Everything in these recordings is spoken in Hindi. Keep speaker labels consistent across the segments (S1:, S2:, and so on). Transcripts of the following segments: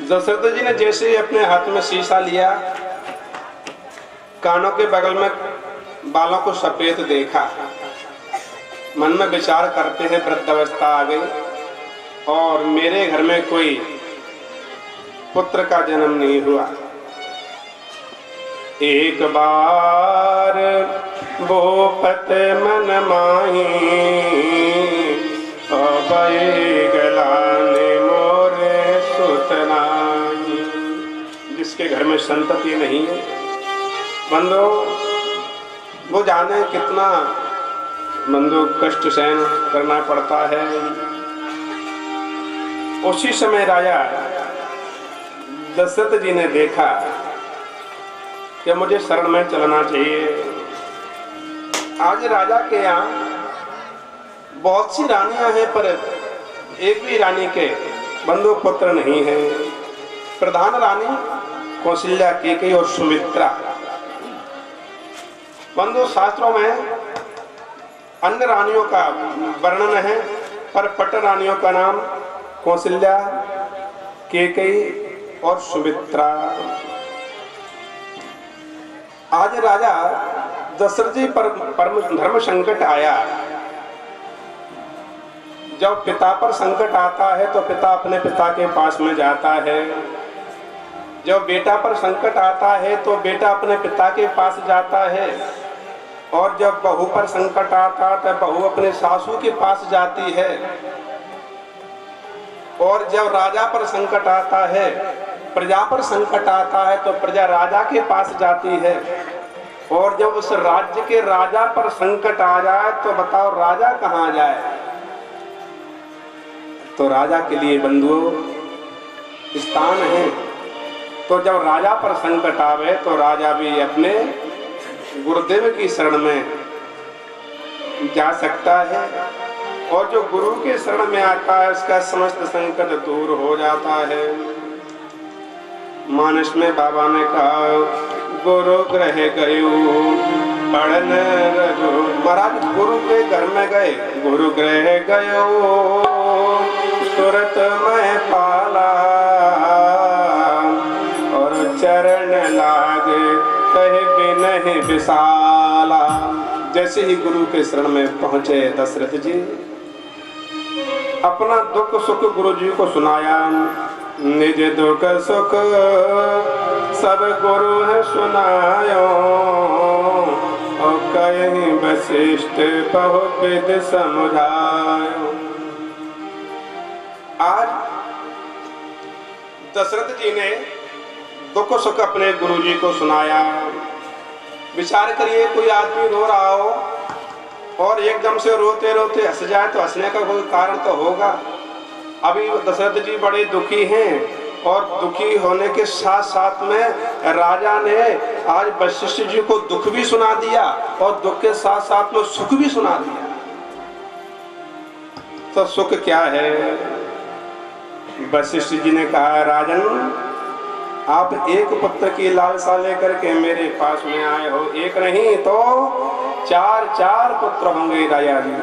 S1: दशरथ जी ने जैसे ही अपने हाथ में शीशा लिया, कानों के बगल में बालों को सफेद देखा, मन में विचार करते हैं वृद्धावस्था आ गई और मेरे घर में कोई पुत्र का जन्म नहीं हुआ। एक बार भूपत मन माही गलाने मोरे सुतनाई। जिसके घर में संतति नहीं है बंदो, वो जाने कितना बंदो कष्ट सहन करना पड़ता है। उसी समय राजा दशरथ जी ने देखा कि मुझे शरण में चलना चाहिए। आज राजा के यहाँ बहुत सी रानियां हैं, पर एक भी रानी के बंधु पुत्र नहीं है। प्रधान रानी कौशल्या, कैकेयी और सुमित्रा। बंधु शास्त्रों में अन्य रानियों का वर्णन है, पर पट रानियों का नाम कौशल्या, कैकेयी और सुमित्रा। आज राजा दशरथ जी पर परम धर्म संकट आया। जब पिता पर संकट आता है तो पिता अपने पिता के पास में जाता है। जब बेटा पर संकट आता है तो बेटा अपने पिता के पास जाता है। और जब बहू पर संकट आता है तो बहू अपने सासू के पास जाती है। और जब राजा पर संकट आता है, प्रजा पर संकट आता है तो प्रजा राजा के पास जाती है। और जब उस राज्य के राजा पर संकट आ जाए तो बताओ राजा कहाँ जाए। तो राजा के लिए बंधुओं स्थान है। तो जब राजा पर संकट आवे तो राजा भी अपने गुरुदेव की शरण में जा सकता है। और जो गुरु के शरण में आता है उसका समस्त संकट दूर हो जाता है। मानस में बाबा ने कहा, गुरु गृह गयो पढ़न रजो। महाराज गुरु के घर में गए, गुरु गृह गयो तुरंत मैं पाला। और चरण लागे कहे भी नहीं विशाला। जैसे ही गुरु के शरण में पहुंचे दशरथ जी, अपना दुख सुख गुरु जी को सुनाया। निज दुख सुख सब गुरु है सुनायो। और कहीं वशिष्ठ बहुविध समझायो। आज दशरथ जी ने दुख सुख अपने गुरु जी को सुनाया। विचार करिए, कोई आदमी रो रहा हो और एकदम से रोते रोते हंस जाए तो हंसने का कोई कारण तो होगा। अभी दशरथ जी बड़े दुखी हैं और दुखी होने के साथ साथ में राजा ने आज वशिष्ठ जी को दुख भी सुना दिया और दुख के साथ साथ में सुख भी सुना दिया। तो सुख क्या है? वशिष्ठ जी ने कहा, राजन आप एक पुत्र की लालसा लेकर के मेरे पास में आए हो। एक नहीं तो चार चार पुत्र होंगे राजा जी।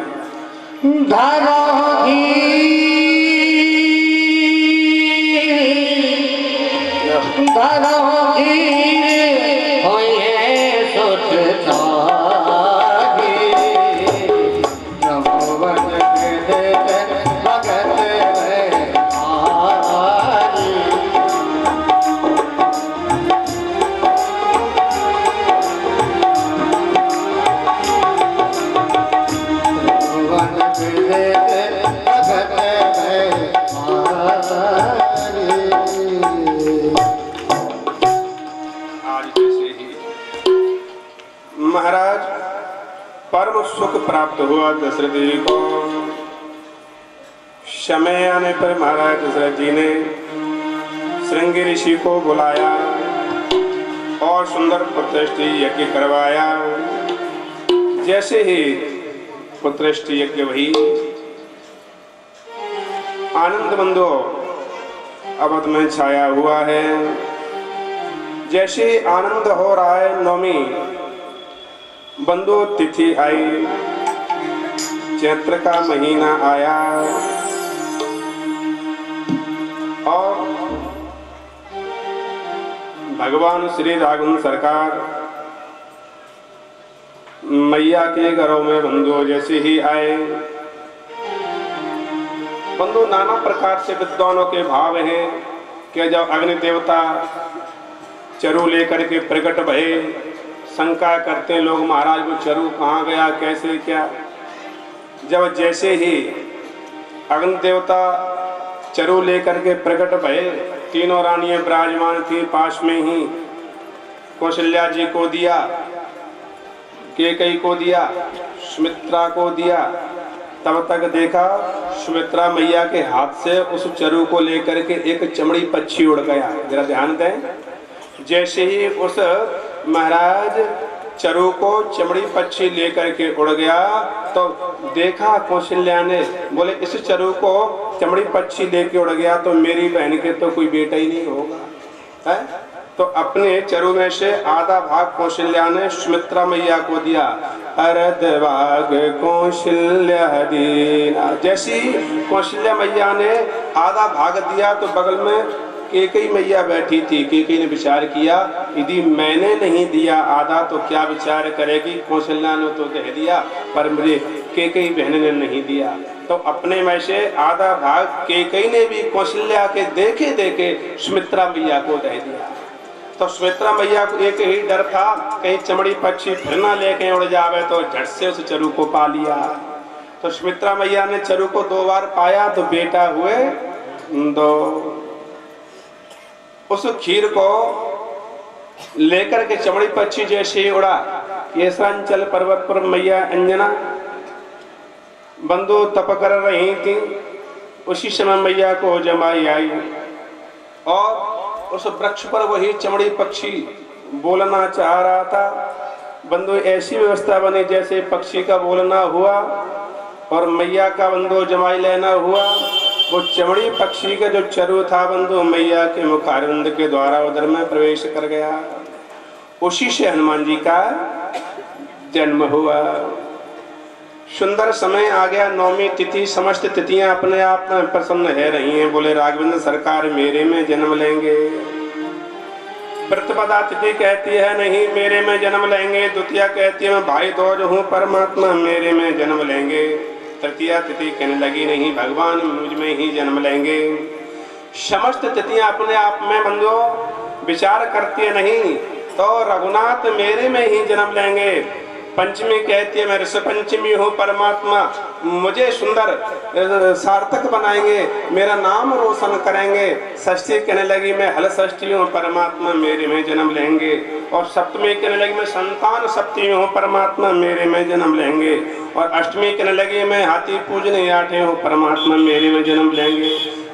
S1: महाराज परम सुख प्राप्त हुआ दशरथ जी को। समय आने पर महाराज दशरथ जी ने श्रृंगी ऋषि को बुलाया और सुंदर पुत्रष्टि यज्ञ करवाया। जैसे ही पुत्रष्टि यज्ञ हुई, आनंद बंधु अवध में छाया हुआ है। जैसे आनंद हो रहा है, नवमी बंधु तिथि आई, चैत्र का महीना आया और भगवान श्री राघवन सरकार मैया के घरों में बंधु जैसे ही आए, बंधु नाना प्रकार से विद्वानों के भाव हैं कि जब अग्नि देवता चरु लेकर के प्रकट भये, शंका करते लोग महाराज वो चरु कहाँ गया, कैसे क्या। जब जैसे ही अग्नि देवता चरु लेकर के प्रकट भये, तीनों रानियां विराजमान थी पास में ही, कौशल्या जी को दिया, कैकेयी को दिया, सुमित्रा को दिया। तब तक देखा सुमित्रा मैया के हाथ से उस चरु को लेकर के एक चमड़ी पक्षी उड़ गया। जरा ध्यान दें, जैसे ही उस महाराज चरु को चमड़ी पक्षी लेकर के उड़ गया तो देखा कौशल्या ने, बोले इस चरु को चमड़ी पक्षी लेके उड़ गया तो मेरी बहन के तो कोई बेटा ही नहीं होगा है। तो अपने चरु में से आधा भाग कौशल्या ने सुमित्रा मैया को दिया। अर्धभाग कौशल्या दीना। जैसी कौशल्या मैया ने आधा भाग दिया तो बगल में कैकेयी मैया बैठी थी। कैकेयी ने विचार किया यदि मैंने नहीं दिया आधा तो क्या विचार करेगी, कौशल्या ने तो कह दिया पर मुझे कैकेयी बहन ने नहीं दिया। तो अपने में से आधा भाग कैकेयी ने भी कौशल्या के देखे देखे सुमित्रा मैया को दे दिया। तो सुमित्रा मैया को एक ही डर था कहीं चमड़ी पक्षी फिर ना लेके उड़ जावे, तो झट से उस चरु को पा लिया। तो सुमित्रा मैया ने चरु को 2 बार पाया तो बेटा हुए 2। उस खीर को लेकर के चमड़ी पक्षी जैसे ही उड़ा, केसरांचल पर्वत पर मैया अंजना बंधु तप कर रही थी। उसी समय मैया को जमाई आई और उस वृक्ष पर वही चमड़ी पक्षी बोलना चाह रहा था। बंधु ऐसी व्यवस्था बनी जैसे पक्षी का बोलना हुआ और मैया का बंधु जमाई लेना हुआ। वो चमड़ी पक्षी का जो चरु था बंधु मैया के मुखारविंद के द्वारा उधर में प्रवेश कर गया। उसी से हनुमान जी का जन्म हुआ। सुंदर समय आ गया, 9वीं तिथि। समस्त तिथियां अपने आप में प्रसन्न है रही हैं। बोले राघवेंद्र सरकार मेरे में जन्म लेंगे। प्रतिपदा तिथि कहती है नहीं मेरे में जन्म लेंगे। द्वितीया कहती है मैं भाई दूज हूँ परमात्मा मेरे में जन्म लेंगे। तृतीया तिथि कहने लगी नहीं भगवान मुझ में ही जन्म लेंगे। समस्त तिथियां अपने आप में बंधु विचार करती है नहीं तो रघुनाथ मेरे में ही जन्म लेंगे। पंचमी कहती है मैं ऋषभ पंचमी हूँ परमात्मा मुझे सुंदर सार्थक बनाएंगे, मेरा नाम रोशन करेंगे। षष्ठी कहने लगी मैं हल षष्ठी हूँ परमात्मा मेरे में जन्म लेंगे। और सप्तमी कहने लगी मैं संतान सप्तमी हूँ परमात्मा मेरे में जन्म लेंगे। और अष्टमी कहने लगी मैं हाथी पूजने 8 हूँ परमात्मा मेरे में जन्म लेंगे।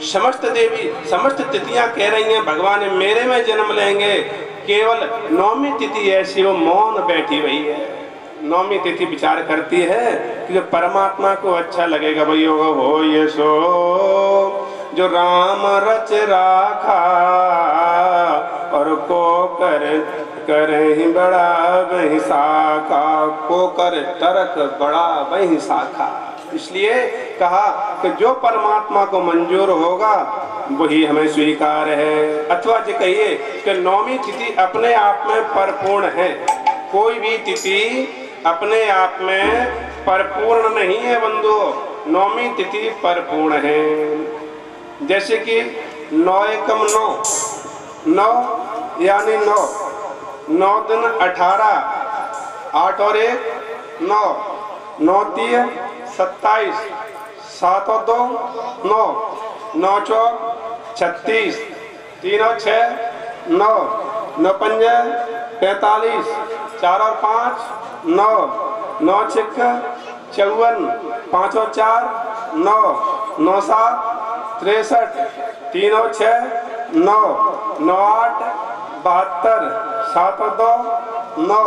S1: समस्त देवी समस्त तिथियां कह रही हैं भगवान मेरे में जन्म लेंगे। केवल 9वीं तिथि ऐसी वो मौन बैठी हुई है। 9वीं तिथि विचार करती है कि जो परमात्मा को अच्छा लगेगा वही हो ये सो जो राम रच राखा और को कर ही बड़ा वही शाखा, को कर तरक बड़ा वही शाखा। इसलिए कहा कि जो परमात्मा को मंजूर होगा वही हमें स्वीकार है। अथवा जो कहिए कि 9वीं तिथि अपने आप में परिपूर्ण है। कोई भी तिथि अपने आप में परिपूर्ण नहीं है बंधु। 9वीं तिथि परिपूर्ण है। जैसे कि 9 एकम 9 यानी 9 दिन 18, 8 और 1 9, 9 3 27, 7 और 2 9, 9 4 36, 3 और 6 9, 9 5 45, 4 और 5 9, 9 6 54, 5 और 4 9, 9 7 63, 3 और 6 9, 9 8 72, 7 और 2 9,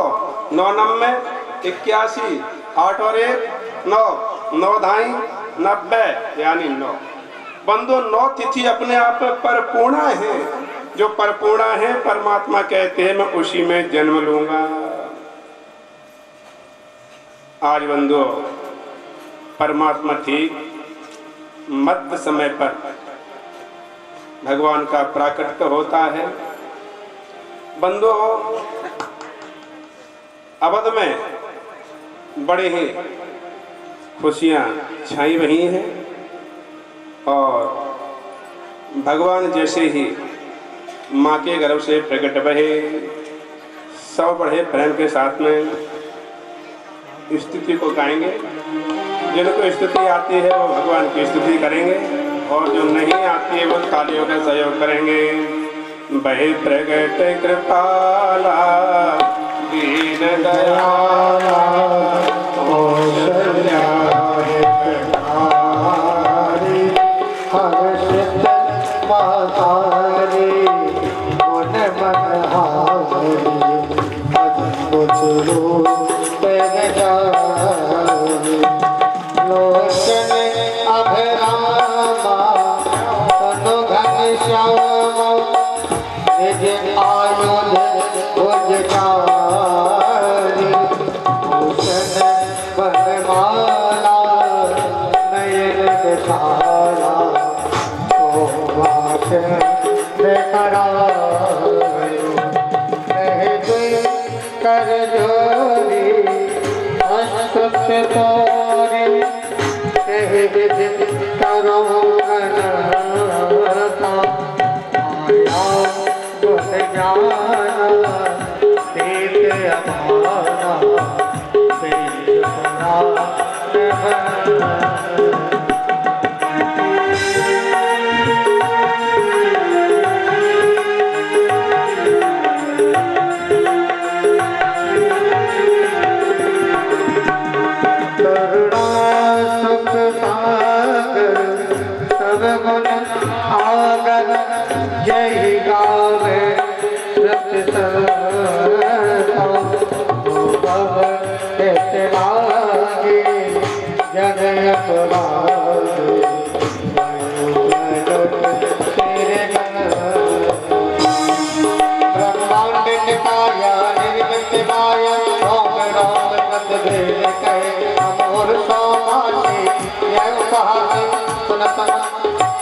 S1: 9 90 81, 8 और 1 9, 9 ढाई 90 यानी 9। बंधु 9 तिथि अपने आप में परिपूर्ण है। जो परिपूर्ण है परमात्मा कहते हैं मैं उसी में जन्म लूंगा। आज बंधु परमात्मा ठीक मध्य समय पर भगवान का प्राकट्य होता है। बंधु, अवध में बड़े ही खुशियाँ छाई रही हैं और भगवान जैसे ही माँ के गर्भ से प्रकट भये सब बड़े प्रेम के साथ में स्तुति को गाएंगे। जिनको स्तुति आती है वो भगवान की स्तुति करेंगे और जो नहीं आती है वो तालियों का सहयोग करेंगे। बहे प्रगट कृपाला दीन दयाला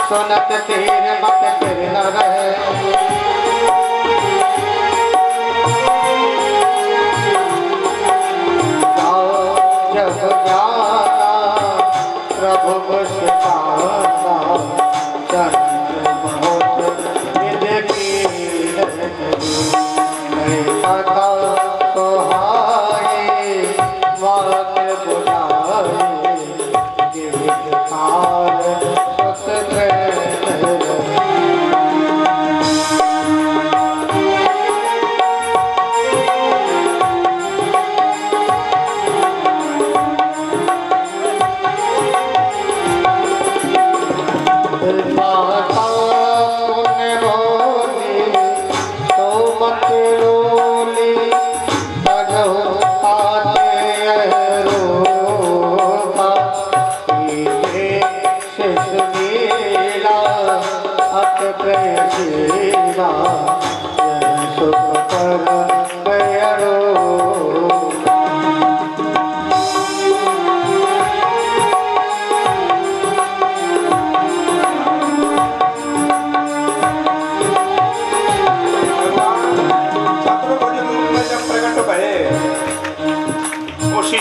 S2: सुनत तीर मत फिर न रहे जब जाना प्रभु मुस्काना चंद्र बहुत की नहीं पता तो हाय बात बुझाए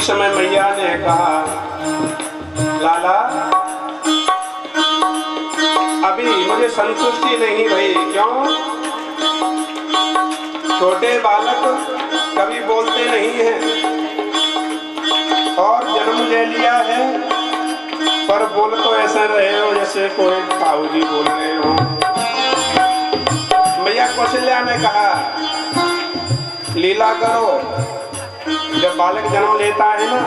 S1: समय मैया ने कहा, लाला अभी मुझे संतुष्टि नहीं भई। क्यों? छोटे बालक कभी बोलते नहीं हैं और जन्म ले लिया है पर बोल तो ऐसे रहे हो जैसे कोई ताऊ जी बोल रहे हो। मैया कौशल्या ने कहा, लीला करो। जब बालक जन्म लेता है ना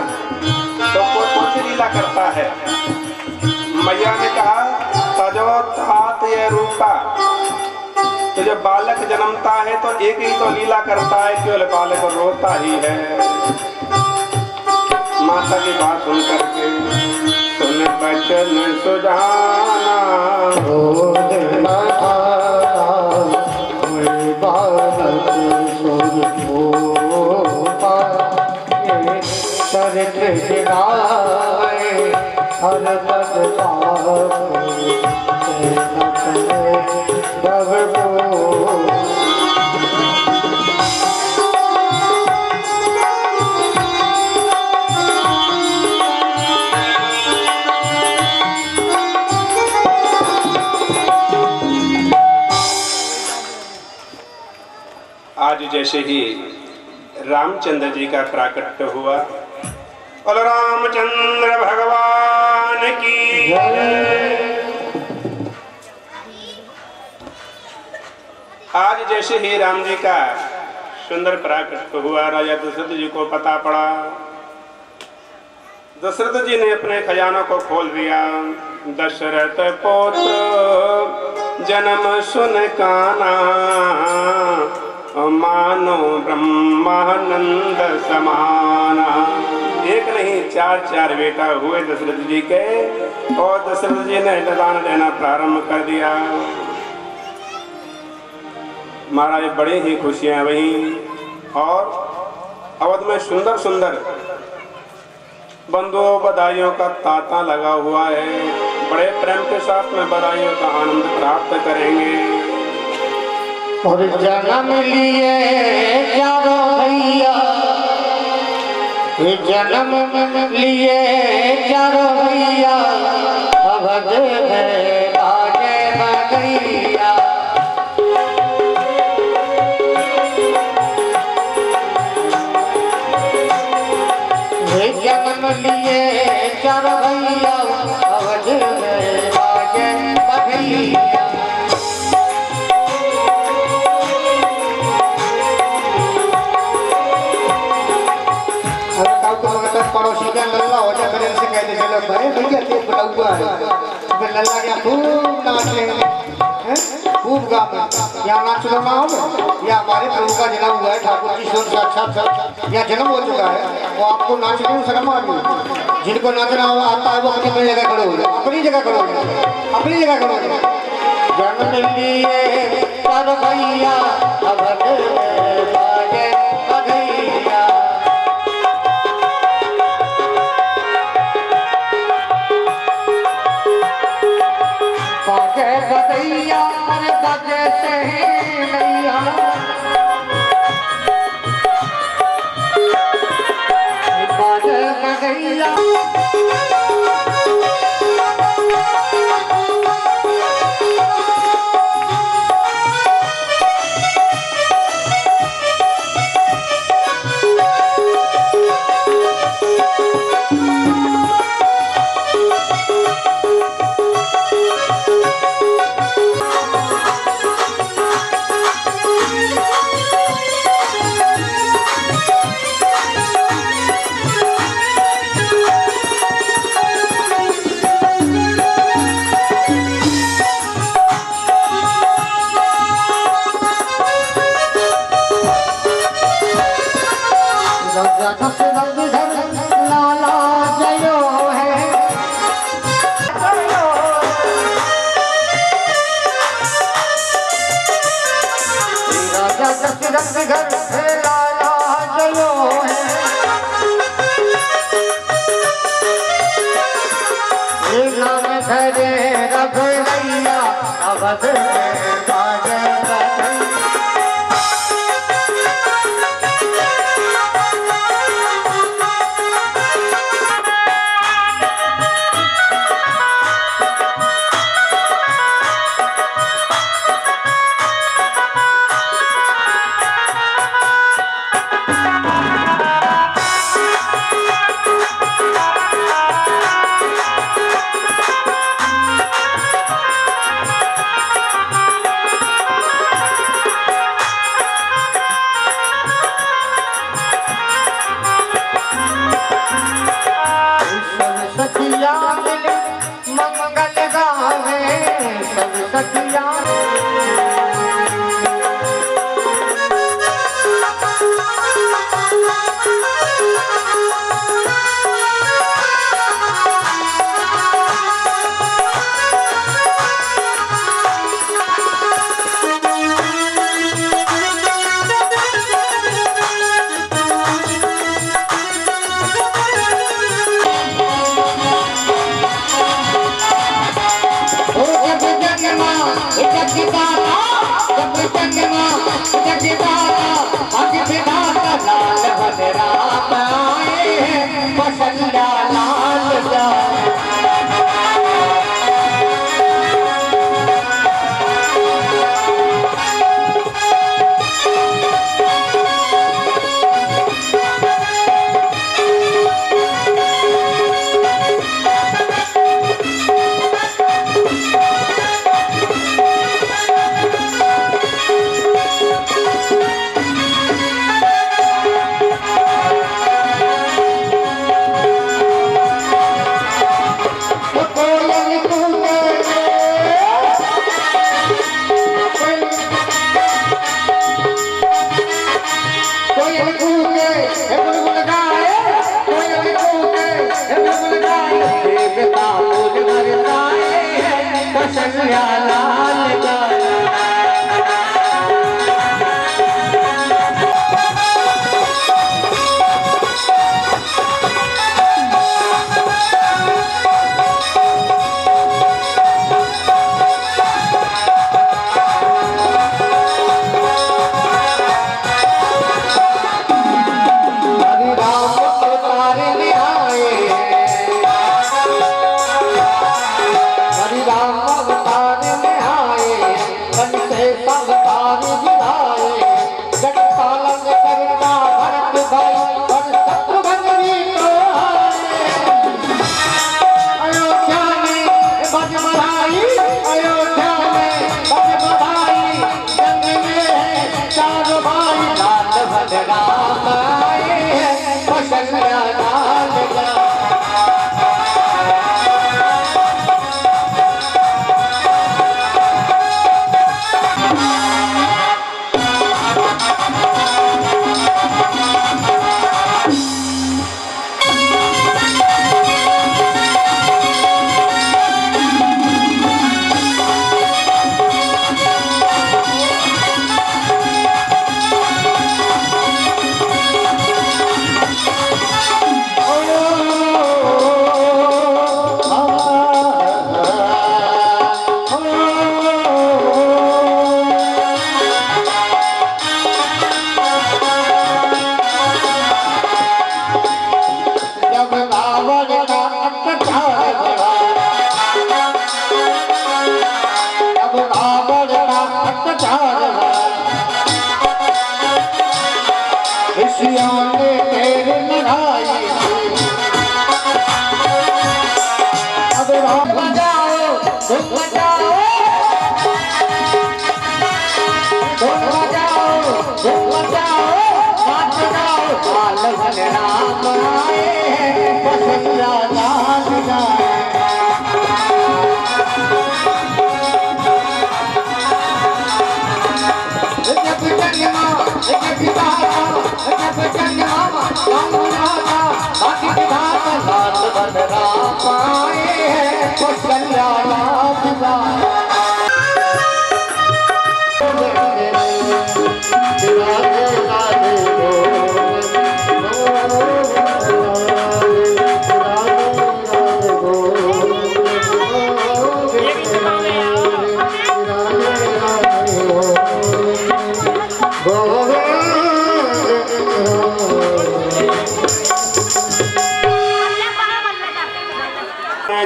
S1: तो कोई कौन सी लीला करता है? मैया ने कहा, तजो तात ये रूपा। तो जब बालक जन्मता है तो एक ही तो लीला करता है, केवल बालक रोता ही है। माता की बात सुन करके सुन बचन सुजाना आज जैसे ही रामचंद्र जी का प्राकट्य हुआ, बोलो रामचंद्र भगवान की। आज जैसे ही राम जी का सुंदर प्राकट्य हुआ, राजा दशरथ जी को पता पड़ा। दशरथ जी ने अपने खजानों को खोल दिया। दशरथ पुत्र जन्म सुन काना, मानो ब्रह्मानंद समाना। एक नहीं चार चार बेटा हुए दशरथ जी के, और दशरथ जी ने दान देना प्रारंभ कर दिया। महाराज बड़ी ही खुशियां वहीं, और अवध में सुंदर सुंदर बंधुओं बधाइयों का तांता लगा हुआ है। बड़े प्रेम के साथ में बधाइयों का आनंद प्राप्त करेंगे।
S2: और जन्म लिए चारों भैया, जन्म लिए चारों भैया, अवध में आगे बढ़ैया। जन्म लिए चारों भैया, अवध में आगे बढ़ैया। पड़ोसी का लल्ला हो जाए, फिर से कहते चलो भाई भैया तेज बना हुआ है, फिर लल्ला क्या खूब नाचे हैं, खूब गाते। यहाँ नाच लो ना हो, या हमारे प्रभु का जन्म हुआ है, ठाकुर जी स्वयं साक्षात यहाँ जन्म हो चुका है। वो आपको नाचने में शर्म आ गई। जिनको नाचना आता है वो अपनी जगह खड़े हो जाए, अपनी जगह खड़े हो जाए, अपनी जगह खड़े हो जाए। जन्म लिए पर भैया, अवध में बाजे बधैया। बाजे बधैया, अरे बाजे से ही नैया, बाजे बधैया। लाला जयो है, राजा दशरथ घर से लाला जयो है। नाम धरे रघुरैया, अवध में बाजे बधैया। मंगल गावे सब सखिया, अवतार दिखाए जग पालन करना भरत भाई और शत्रुघ्न भी तो अयोध्या में बज बधाई अयोध्या में बज बधाई जंग में है चारों भाई लाल भद्राम आए हैं कौशल्या लाल जा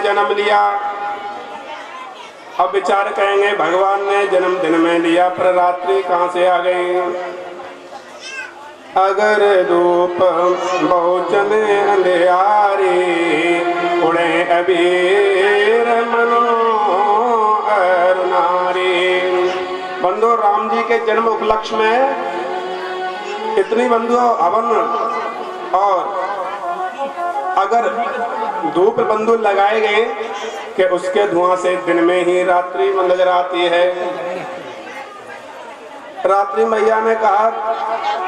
S1: जन्म लिया। अब विचार करेंगे भगवान ने जन्म दिन में लिया पर रात्रि कहाँ से आ गई। अगर धूप बहुचने अंधियारी उड़े अबीर मनो अरुणारी। बंधु राम जी के जन्म उपलक्ष्य में इतनी बंधु हवन और अगर धूप बंधु लगाए गए कि उसके धुआं से दिन में ही रात्रि नजर आती है। रात्रि मैया ने कहा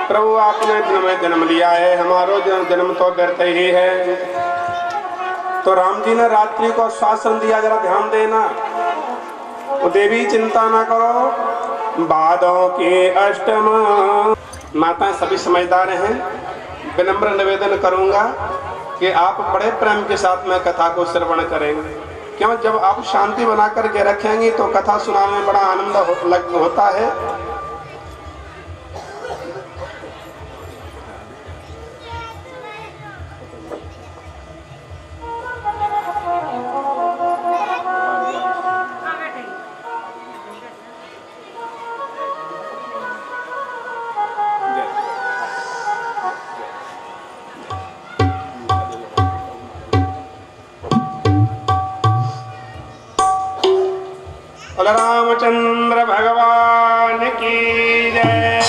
S1: प्रभु आपने दिन में जन्म लिया है, हमारो जन्म तो व्यर्थ ही है। तो राम जी ने रात्रि को शासन दिया, जरा ध्यान देना। वो देवी चिंता ना करो, बादों के अष्टम। माताएं सभी समझदार हैं, विनम्र निवेदन करूंगा कि आप बड़े प्रेम के साथ में कथा को श्रवण करेंगे। क्यों, जब आप शांति बना करके रखेंगे तो कथा सुनाने में बड़ा आनंद होता है। रामचंद्र भगवान की जय।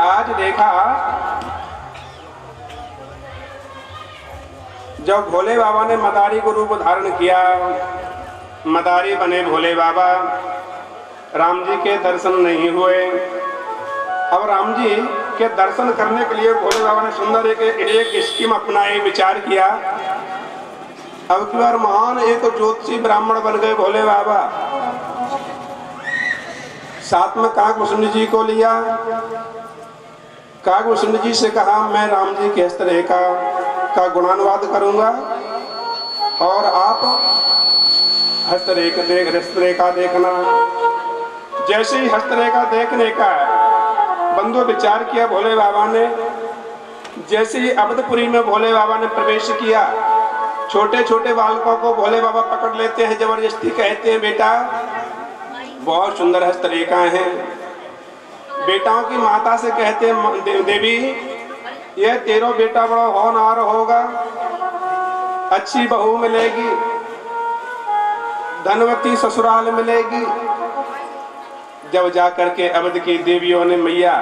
S1: आज देखा जब भोले बाबा ने मदारी को रूप धारण किया, मदारी बने भोले बाबा, राम जी के दर्शन नहीं हुए। अब राम जी के दर्शन करने के लिए भोले बाबा ने सुंदर एक स्कीम अपनाई, विचार किया। अब की बार महान एक ज्योतिषी ब्राह्मण बन गए भोले बाबा। साथ में काकभूषण जी को लिया। काकभूषण जी से कहा मैं राम जी के हस्तरेखा का गुणानुवाद करूंगा और आप हस्तरेखा देखना। जैसे ही हस्तरेखा देखने का बंधु विचार किया भोले बाबा ने, जैसे ही अवधपुरी में भोले बाबा ने प्रवेश किया, छोटे छोटे बालकों को भोले बाबा पकड़ लेते हैं, जबरदस्ती कहते हैं बेटा बहुत सुंदर हस्तरेखाएं हैं। बेटाओं की माता से कहते हैं देवी ये तेरो बेटा बड़ा होनहार होगा, अच्छी बहू मिलेगी, धनवती ससुराल मिलेगी। जब जाकर के अवध की देवियों ने मैया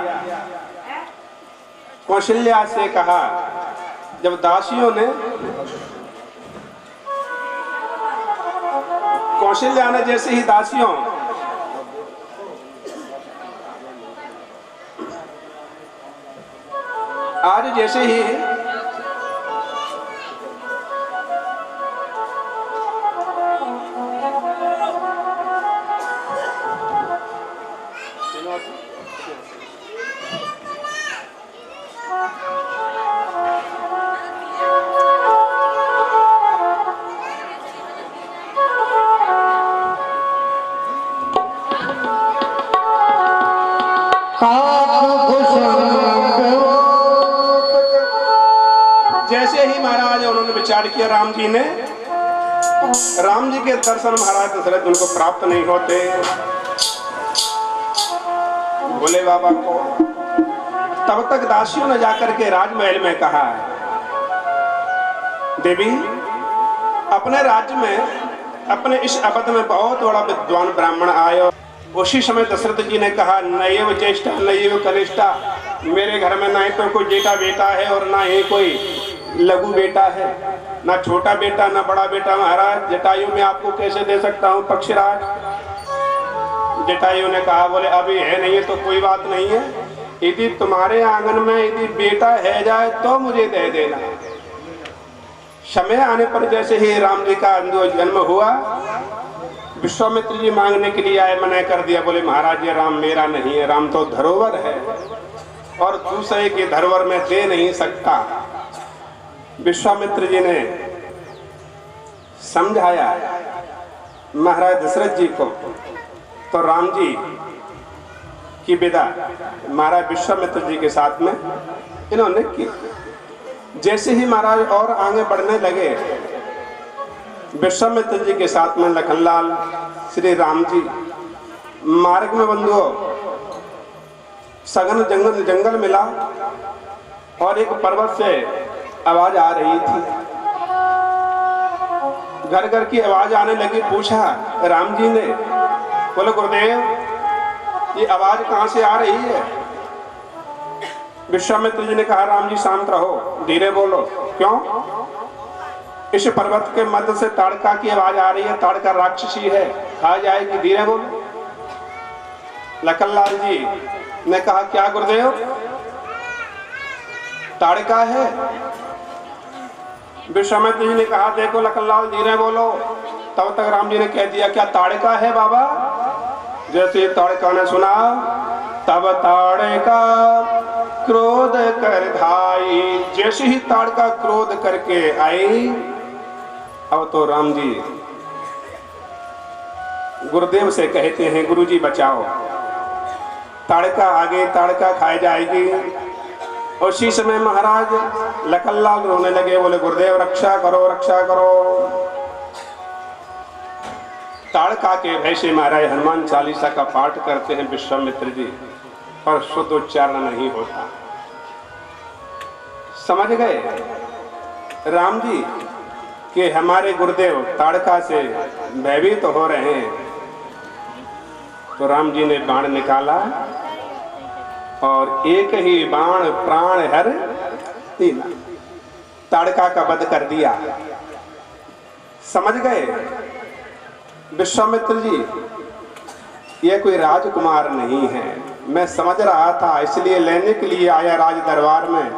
S1: कौशल्या से कहा, जब दासियों ने कौशल्या ने जैसे ही दासियों आज जैसे ही महाराज उन्होंने विचार किया, राम जी ने, राम जी के दर्शन महाराज दशरथ उनको प्राप्त नहीं होते। भोले बाबा को तब तक दासियों ने जाकर के राजमहल में कहा, देवी अपने राज्य में, अपने इस अवध में बहुत बड़ा विद्वान ब्राह्मण आए। उसी समय दशरथ जी ने कहा, नैव ज्येष्ठा नैव कनिष्ठा, मेरे घर में ना ही तो कोई जेठा बेटा है और ना ही कोई लघु बेटा है, ना छोटा बेटा ना बड़ा बेटा। महाराज जटायु में आपको कैसे दे सकता हूँ पक्षीराज। जटायु ने कहा, बोले अभी है नहीं है तो कोई बात नहीं है, यदि तुम्हारे आंगन में यदि बेटा है जाए तो मुझे दे देना। समय आने पर जैसे ही राम जी का जन्म हुआ, विश्वामित्र जी मांगने के लिए आए, मना कर दिया। बोले महाराज ये राम मेरा नहीं है, राम तो धरोहर है और दूसरे के धरोहर में दे नहीं सकता। विश्वामित्र जी ने समझाया महाराज दशरथ जी को, तो राम जी की विदा महाराज विश्वामित्र जी के साथ में इन्होंने की। जैसे ही महाराज और आगे बढ़ने लगे, विश्वामित्र जी के साथ में लखनलाल श्री राम जी मार्ग में बंधुओं सघन जंगल मिला और एक पर्वत से आवाज आ रही थी, घर घर की आवाज आने लगी। पूछा राम जी ने, बोले गुरुदेव ये आवाज कहां से आ रही है। विश्वामित्र जी ने कहा, राम जी शांत रहो, धीरे बोलो। क्यों? इस पर्वत के मध्य से ताड़का की आवाज आ रही है, ताड़का राक्षसी है, खा जाएगी, धीरे बोलो। लखनलाल जी ने कहा, क्या गुरुदेव ताड़का है? विश्वामित्र जी ने कहा, देखो लखनलाल धीरे बोलो। तब तक राम जी ने कह दिया, क्या ताड़का है बाबा? जैसे ताड़का ने सुना, तब ताड़का क्रोध कर धाई। जैसे ही ताड़का क्रोध करके आई, अब तो राम जी गुरुदेव से कहते हैं, गुरुजी बचाओ, ताड़का आगे ताड़का खाई जाएगी। उसी समय महाराज लखनलाल रोने लगे, बोले गुरुदेव रक्षा करो रक्षा करो। ताड़का के भय से महाराज हनुमान चालीसा का पाठ करते हैं विश्वामित्र जी, पर शुद्ध उच्चारण नहीं होता। समझ गए राम जी कि हमारे गुरुदेव ताड़का से भयभीत तो हो रहे हैं। तो राम जी ने बाण निकाला और एक ही बाण प्राण हर तीना, ताड़का का वध कर दिया। समझ गए विश्वामित्र जी, ये कोई राजकुमार नहीं है। मैं समझ रहा था, इसलिए लेने के लिए आया राज दरबार में,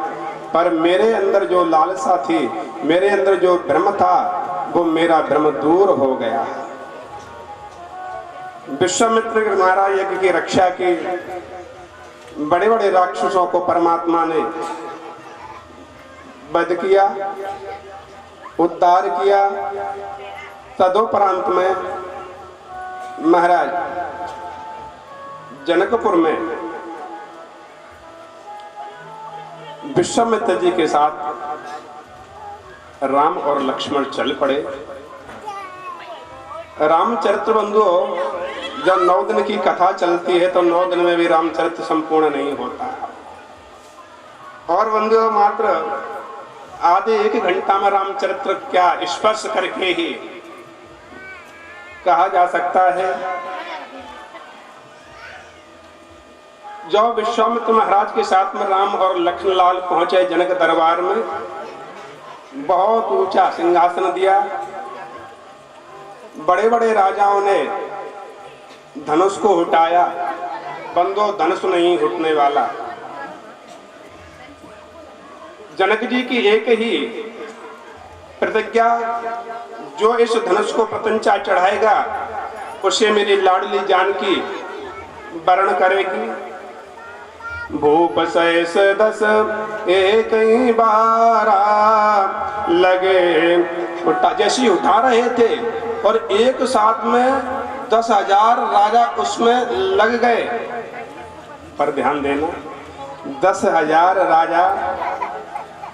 S1: पर मेरे अंदर जो लालसा थी, मेरे अंदर जो भ्रम था, वो मेरा भ्रम दूर हो गया। विश्वामित्र महाराज यज्ञ की रक्षा की, बड़े बड़े राक्षसों को परमात्मा ने वध किया, उद्धार किया। तदोपरांत में महाराज जनकपुर में विश्वामित्र जी के साथ राम और लक्ष्मण चल पड़े। रामचरित्र बंधुओं, जब 9 दिन की कथा चलती है तो 9 दिन में भी रामचरित्र संपूर्ण नहीं होता, और बंधुओं मात्र आधे 1 घंटा में रामचरित्र क्या स्पर्श करके ही कहा जा सकता है। जो विश्वामित्र महाराज के साथ में राम और लक्ष्मणलाल पहुंचे जनक दरबार में, बहुत ऊंचा सिंहासन दिया। बड़े बड़े राजाओं ने धनुष को उठाया, बंदो धनुष नहीं उठने वाला। जनक जी की एक ही प्रतिज्ञा, जो इस धनुष को प्रत्यंचा चढ़ाएगा उसे मेरी लाडली जानकी वरण करेगी। भूप सहस 10 एक ही बारा लगे उठा, जैसे उठा रहे थे और एक साथ में 10,000 राजा उसमें लग गए। पर ध्यान देना, 10,000 राजा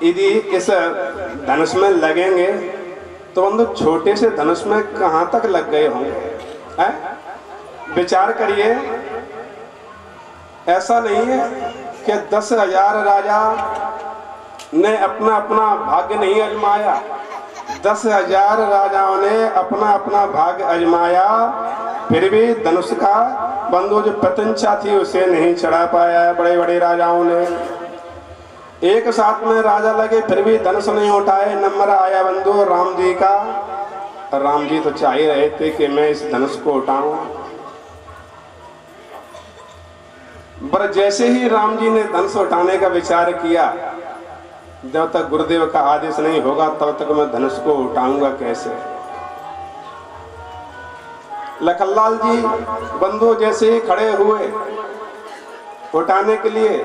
S1: यदि इस धनुष में लगेंगे तो बंधु छोटे से धनुष में कहां तक लग गए होंगे? विचार करिए। ऐसा नहीं है कि 10,000 राजा ने अपना अपना भाग्य नहीं आजमाया। 10,000 राजाओं ने अपना अपना भाग्य आजमाया, फिर भी धनुष का बंधु जो प्रत्यंचा थी उसे नहीं चढ़ा पाया। बड़े बड़े राजाओं ने एक साथ में राजा लगे फिर भी धनुष नहीं उठाए। नंबर आया बंधु राम जी का। राम जी तो चाह ही रहे थे कि मैं इस धनुष को उठाऊं, पर जैसे ही राम जी ने धनुष उठाने का विचार किया, जब तक गुरुदेव का आदेश नहीं होगा तब तक मैं धनुष को उठाऊंगा कैसे। लखनलाल जी बंधु जैसे ही खड़े हुए उठाने के लिए,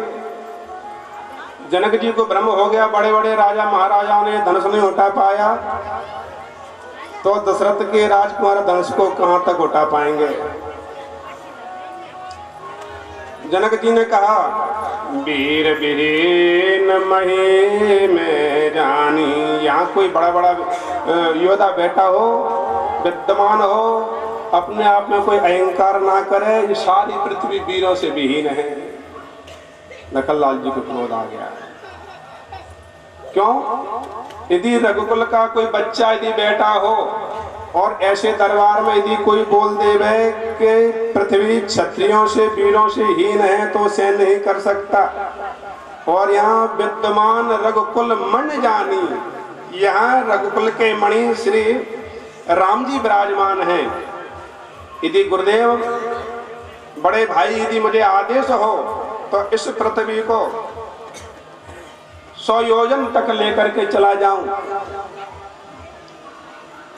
S1: जनक जी को भ्रम हो गया। बड़े बड़े राजा महाराजाओं ने धनुष नहीं उठा पाया तो दशरथ के राजकुमार धनुष को कहां तक उठा पाएंगे। जनक जी ने कहा, वीर वीरेन मही में जानी। यहाँ कोई बड़ा बड़ा योद्धा बैठा हो, विद्यमान हो, अपने आप में कोई अहंकार ना करे। ये सारी पृथ्वी वीरों से विहीन है। लखनलाल जी को क्रोध आ गया। क्यों? यदि रघुकुल का कोई बच्चा यदि बैठा हो और ऐसे दरबार में यदि कोई बोल देवे कि पृथ्वी क्षत्रियों से वीरों से हीन है तो सहन नहीं कर सकता, और यहाँ विद्यमान रघुकुल मणि जानी, यहाँ रघुकुल के मणि श्री राम जी विराजमान हैं। यदि गुरुदेव बड़े भाई यदि मुझे आदेश हो तो इस पृथ्वी को 100 योजन तक लेकर के चला जाऊं।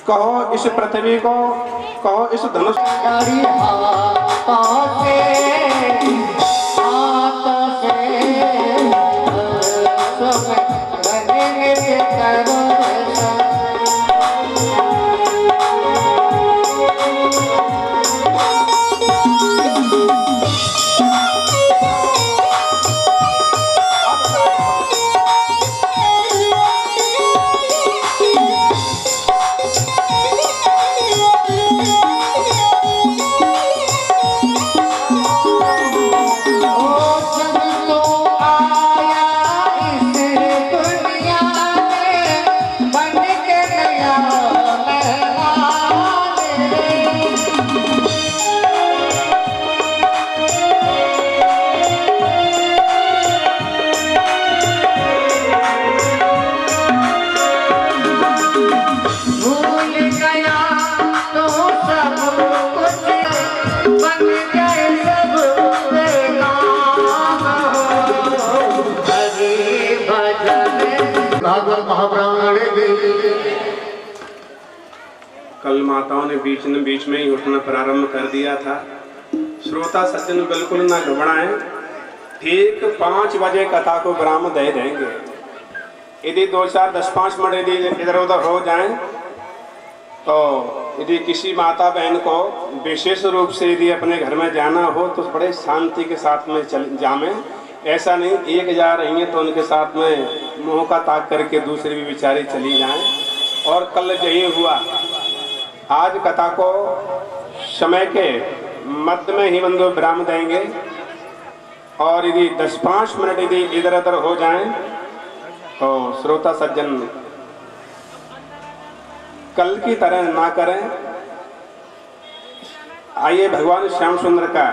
S1: कहो इस पृथ्वी को, कहो इस धनुष कल माताओं ने बीच में ही उठना प्रारंभ कर दिया था। श्रोता सज्जन बिल्कुल ना घबराएं, ठीक 5 बजे कथा को विराम दे देंगे। यदि 2, 4, 10, 5 मिनट यदि इधर उधर हो जाएं तो यदि किसी माता बहन को विशेष रूप से यदि अपने घर में जाना हो तो बड़े शांति के साथ में जामे। ऐसा नहीं एक जा रही हैं तो उनके साथ में मुँह का ताक करके दूसरी भी बेचारी चली जाएं। और कल यही हुआ, आज कथा को समय के मध्य में ही बंधु विराम देंगे और यदि 10-5 मिनट यदि इधर उधर हो जाएं तो श्रोता सज्जन कल की तरह ना करें। आइए भगवान श्याम सुंदर का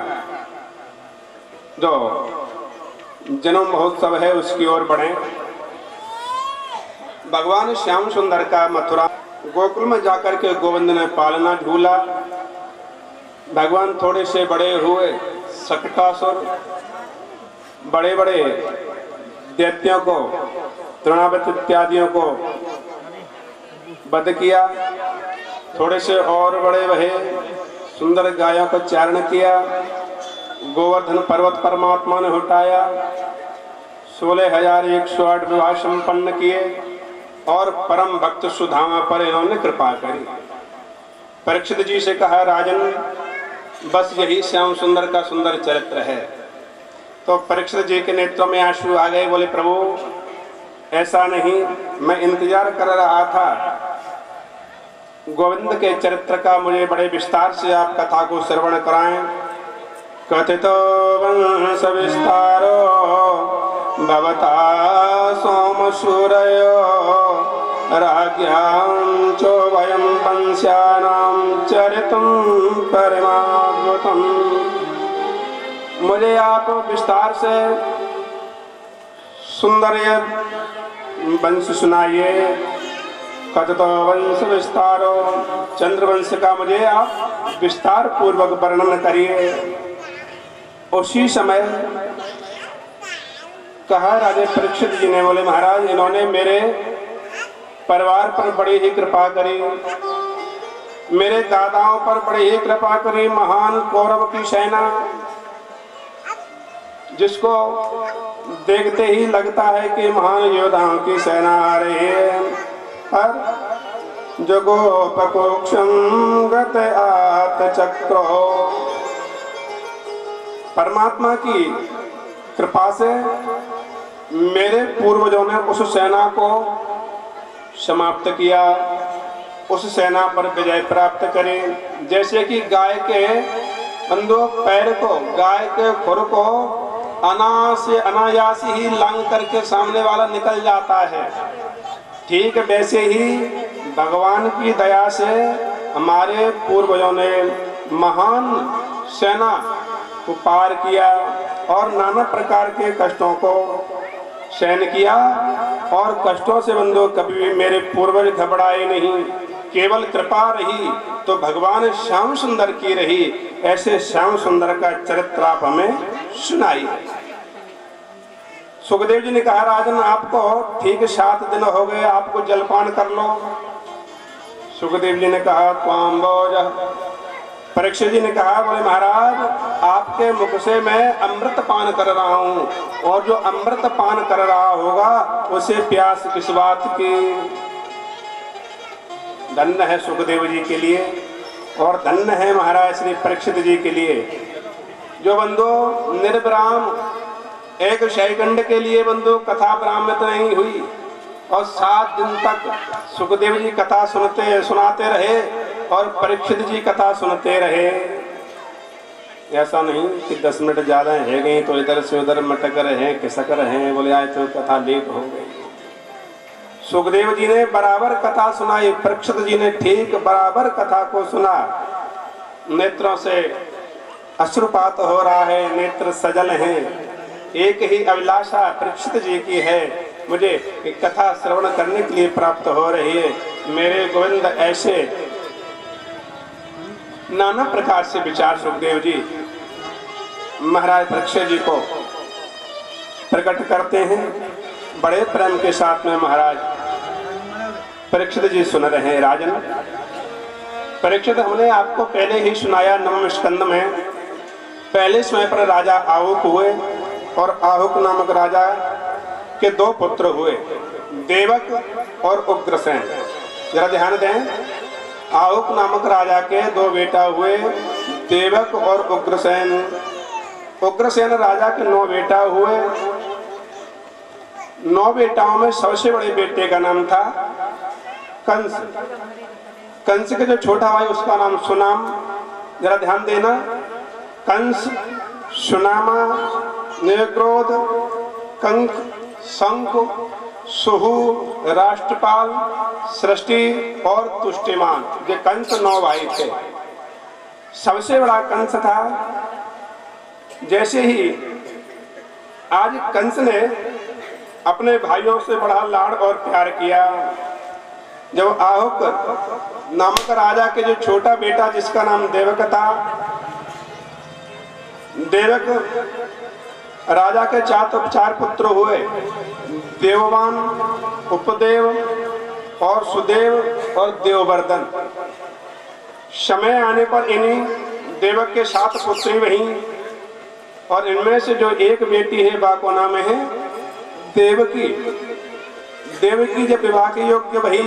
S1: जो जन्म महोत्सव है उसकी ओर बढ़ें। भगवान श्याम सुंदर का मथुरा गोकुल में जाकर के गोविंद ने पालना झूला। भगवान थोड़े से बड़े हुए, सकटासुर बड़े बड़े दैत्यों को, तृणावत इत्यादियों को वध किया। थोड़े से और बड़े भये, सुंदर गायों को चारण किया। गोवर्धन पर्वत परमात्मा ने उठाया। 16,108 विवाह संपन्न किए और परम भक्त सुधामा पर इन्होंने कृपा करी। परीक्षित जी से कहा, राजन बस यही श्याम सुंदर का सुंदर चरित्र है। तो परीक्षित जी के नेत्रों में आंसू आ गए। बोले, प्रभु ऐसा नहीं, मैं इंतजार कर रहा था गोविंद के चरित्र का, मुझे बड़े विस्तार से आप कथा को श्रवण कराएं। कथितो वंश विस्तारो भवता सोम सूरयो राज्ञां चो वयं वंश्यानां चरितं परिमाद्भुतम्। मुझे आप विस्तार से सुंदर ये वंश सुनाइए। कथितो वंश विस्तारो, चंद्रवंश का मुझे आप विस्तार पूर्वक वर्णन करिए। उसी समय कहा राजा परीक्षित जी ने, बोले महाराज इन्होंने मेरे परिवार पर बड़ी ही कृपा करी, मेरे दादाओं पर बड़ी ही कृपा करी। महान कौरव की सेना जिसको देखते ही लगता है कि महान योद्धाओं की सेना आ रही है, पर जगोपकोक्षं गत आत चक्रो, परमात्मा की कृपा से मेरे पूर्वजों ने उस सेना को समाप्त किया, उस सेना पर विजय प्राप्त करी। जैसे कि गाय के बंधु पैर को, गाय के खुर को अनायास ही लांग करके सामने वाला निकल जाता है, ठीक वैसे ही भगवान की दया से हमारे पूर्वजों ने महान सेना को पार किया और नाना प्रकार के कष्टों को सहन किया। और कष्टों से बंधु कभी भी मेरे पूर्वज घबराए नहीं, केवल कृपा रही तो भगवान श्याम सुंदर की रही। ऐसे श्याम सुंदर का चरित्र आप हमें सुनाइए। सुखदेव जी ने कहा, राजन आपको ठीक 7 दिन हो गए, आपको जलपान कर लो। सुखदेव जी ने कहा, त्वाम भोज। परीक्षित जी ने कहा, बोले महाराज आपके मुख से मैं अमृत पान कर रहा हूँ, और जो अमृत पान कर रहा होगा उसे प्यास किस बात की। धन्य है सुखदेव जी के लिए और धन्य है महाराज श्री परीक्षित जी के लिए, जो बंधु निर्विराम एक शैखंड के लिए बंधु कथा ब्राह्मित नहीं हुई और 7 दिन तक सुखदेव जी कथा सुनाते रहे और परीक्षित जी कथा सुनते रहे। ऐसा नहीं कि 10 मिनट ज़्यादा है गई तो इधर से उधर मटक रहे, खिसक रहे, बोले आए तो कथा लेट हो गई। सुखदेव जी ने बराबर कथा सुनाई, परीक्षित जी ने ठीक बराबर कथा को सुना। नेत्रों से अश्रुपात हो रहा है, नेत्र सजल हैं। एक ही अभिलाषा परीक्षित जी की है, मुझे कथा श्रवण करने के लिए प्राप्त हो रही है। मेरे गोविंद ऐसे नाना प्रकार से विचार सुखदेव जी महाराज परीक्षित जी को प्रकट करते हैं। बड़े प्रेम के साथ में महाराज परीक्षित जी सुन रहे हैं। राजन परीक्षित, हमने आपको पहले ही सुनाया नवम स्कंद में, पहले समय पर राजा आहुक हुए और आहुक नामक राजा के 2 पुत्र हुए, देवक और उग्रसेन। जरा ध्यान दें, आहुक नामक राजा के 2 बेटा हुए, देवक और उग्रसेन। उग्रसेन राजा के 9 बेटा हुए। 9 बेटाओं में सबसे बड़े बेटे का नाम था कंस। कंस के जो छोटा भाई उसका नाम सुनाम। जरा ध्यान देना, कंस, सुनामा, निर्क्रोध, कंक, शंख, सुहु, राष्ट्रपाल, सृष्टि और तुष्टिमान। ये कंस 9 भाई थे। सबसे बड़ा कंस था। जैसे ही आज कंस ने अपने भाइयों से बड़ा लाड़ और प्यार किया, जब आहुक नामक राजा के जो छोटा बेटा जिसका नाम देवक था, देवक राजा के 4 पुत्र हुए, देववान, उपदेव और सुदेव और देववर्धन। समय आने पर इन्हीं देवक के 7 पुत्री वहीं, और इनमें से जो एक बेटी है बा को नाम है देवकी। देवकी जब विवाह के योग्य भई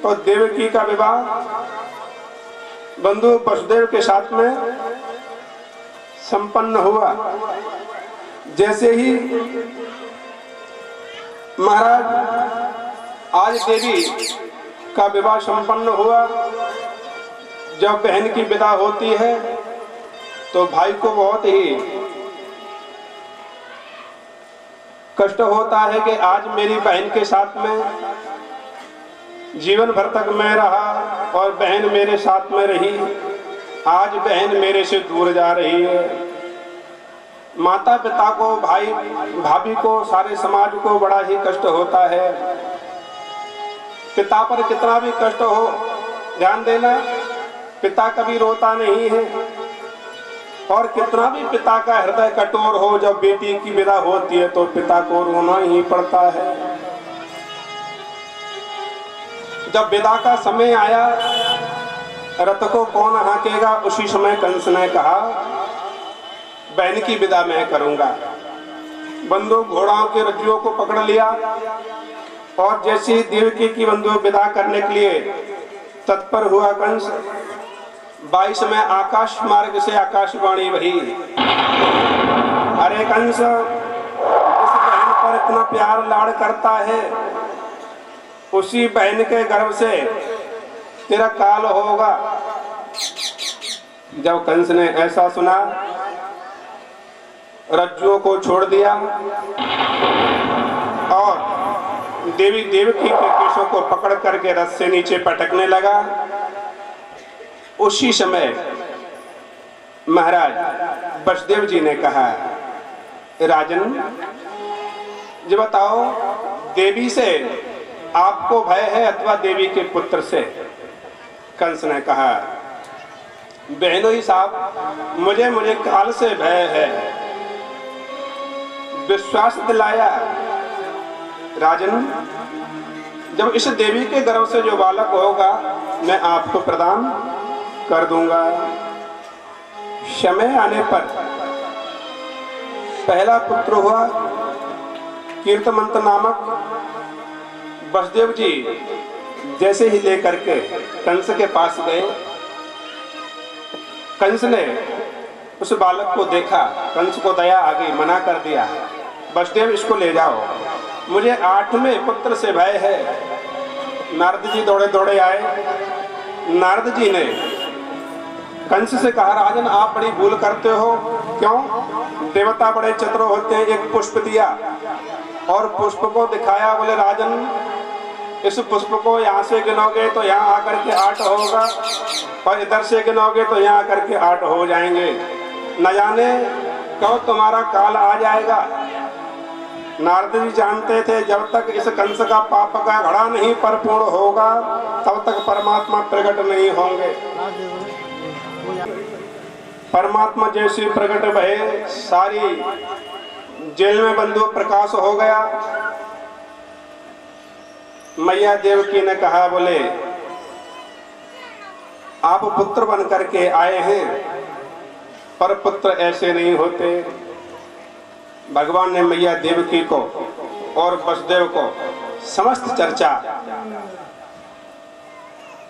S1: तो देवकी का विवाह बंधु वसुदेव के साथ में संपन्न हुआ। जैसे ही महाराज आज देवी का विवाह संपन्न हुआ, जब बहन की विदा होती है तो भाई को बहुत ही कष्ट होता है कि आज मेरी बहन के साथ में जीवन भर तक मैं रहा और बहन मेरे साथ में रही, आज बहन मेरे से दूर जा रही है। माता पिता को, भाई भाभी को, सारे समाज को बड़ा ही कष्ट होता है। पिता पर कितना भी कष्ट हो, ध्यान देना, पिता कभी रोता नहीं है। और कितना भी पिता का हृदय कठोर हो, जब बेटी की विदा होती है तो पिता को रोना ही पड़ता है। जब विदा का समय आया, रथ को कौन हाँकेगा, उसी समय कंस ने कहा बहन की विदा मैं करूंगा। बंदूक घोड़ाओं के रज्जुओं को पकड़ लिया और जैसे ही देवकी की बंदूक विदा करने के लिए तत्पर हुआ कंस, 22 में आकाश मार्ग से आकाशवाणी वही, अरे कंस, जिस बहन पर इतना प्यार लाड़ करता है उसी बहन के गर्भ से तेरा काल होगा। जब कंस ने ऐसा सुना, रज्जुओं को छोड़ दिया और देवी देवकी के केशों को पकड़ करके रथ से नीचे पटकने लगा। उसी समय महाराज वसुदेव जी ने कहा, राजन जी बताओ, देवी से आपको भय है अथवा देवी के पुत्र से? कंस ने कहा, बहनों ही साहब, मुझे काल से भय है। विश्वास दिलाया, राजन जब इस देवी के गर्भ से जो बालक होगा मैं आपको प्रदान कर दूंगा। समय आने पर पहला पुत्र हुआ कीर्तमंत नामक। वसुदेव जी जैसे ही लेकर के कंस के पास गए, कंस ने उस बालक को देखा, कंस को दया आ गई, मना कर दिया, वसुदेव इसको ले जाओ, मुझे 8वें पुत्र से भय है। नारद जी दौड़े दौड़े आए। नारद जी ने कंस से कहा, राजन आप बड़ी भूल करते हो। क्यों? देवता बड़े चतुर होते हैं। एक पुष्प दिया और पुष्प को दिखाया, बोले राजन इस पुष्प को यहाँ से गिनोगे तो यहाँ आकर के 8 होगा और इधर से गिनोगे तो यहाँ आकर के 8 हो जाएंगे, न जाने कब तुम्हारा काल आ जाएगा। नारद जी जानते थे जब तक इस कंस का पाप का घड़ा नहीं परिपूर्ण होगा तब तक परमात्मा प्रकट नहीं होंगे। परमात्मा जैसे प्रकट भये, सारी जेल में बंधु प्रकाश हो गया। मैया देवकी ने कहा, बोले आप पुत्र बन करके आए हैं, पर पुत्र ऐसे नहीं होते। भगवान ने मैया देवकी को और वसुदेव को समस्त चर्चा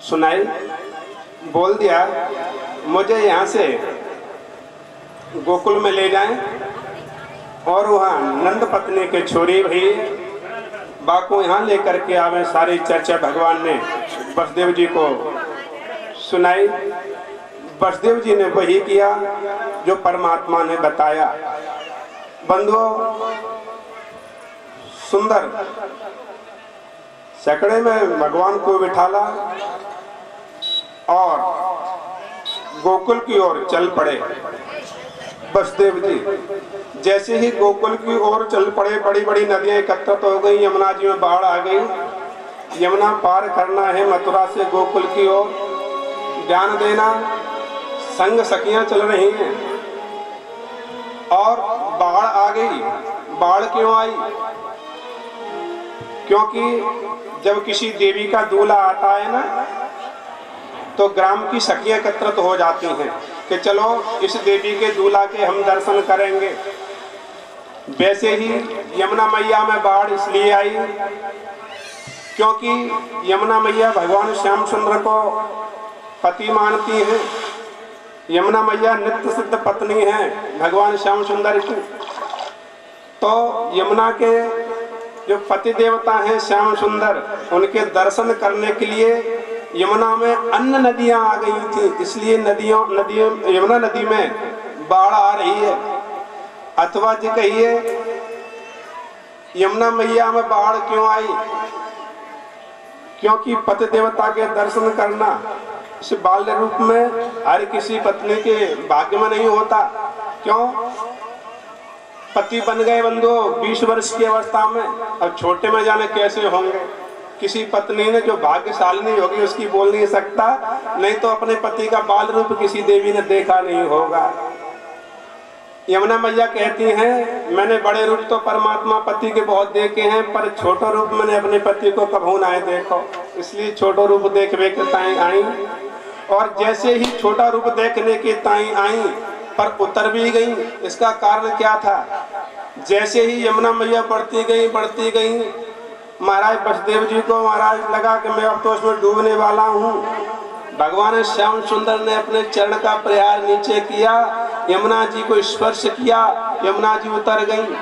S1: सुनाई। बोल दिया मुझे यहाँ से गोकुल में ले जाएं और वहाँ नंद पत्नी के छोरी भई बाको यहाँ लेकर के आवे। सारी चर्चा भगवान ने वसुदेव जी को सुनाई। वसुदेव जी ने वही किया जो परमात्मा ने बताया। बंधुओं, सुंदर सैकड़े में भगवान को बिठाला और गोकुल की ओर चल पड़े। वसुदेव जी जैसे ही गोकुल की ओर चल पड़े, बड़ी बड़ी नदियां एकत्रित हो गई। यमुना जी में बाढ़ आ गई। यमुना पार करना है मथुरा से गोकुल की ओर। ध्यान देना, संग सखियां चल रही हैं और बाढ़ आ गई। बाढ़ क्यों आई? क्योंकि जब किसी देवी का दूल्हा आता है ना, तो ग्राम की सखियां एकत्रित हो जाती हैं कि चलो इस देवी के दूल्हा के हम दर्शन करेंगे। वैसे ही यमुना मैया में बाढ़ इसलिए आई क्योंकि यमुना मैया भगवान श्याम सुंदर को पति मानती हैं। यमुना मैया नित्य सिद्ध पत्नी है भगवान श्याम सुंदर की। तो यमुना के जो पति देवता हैं श्याम सुंदर, उनके दर्शन करने के लिए यमुना में अन्य नदियां आ गई थी, इसलिए नदियों यमुना नदी में बाढ़ आ रही है। अथवा जी कहिए यमुना मैया में बाढ़ क्यों आई? क्योंकि पति देवता के दर्शन करना इस बाल्य रूप में हर किसी पत्नी के भाग्य में नहीं होता। क्यों? पति बन गए बंधु 20 वर्ष की अवस्था में, अब छोटे में जाने कैसे होंगे। किसी पत्नी ने जो भाग्यशालिनी होगी उसकी बोल नहीं सकता, नहीं तो अपने पति का बाल रूप किसी देवी ने देखा नहीं होगा। यमुना मैया कहती हैं मैंने बड़े रूप तो परमात्मा पति के बहुत देखे हैं, पर छोटा रूप मैंने अपने पति को कभू ना देखो, इसलिए छोटा रूप देखने के ताई आई। और जैसे ही छोटा रूप देखने के ताई आई पर उतर भी गई। इसका कारण क्या था? जैसे ही यमुना मैया बढ़ती गई महाराज वसुदेव जी को महाराज लगा कि मैं अब तो उसमें डूबने वाला हूँ। भगवान श्याम सुंदर ने अपने चरण का प्रहार नीचे किया, यमुना जी को स्पर्श किया, यमुना जी उतर गई।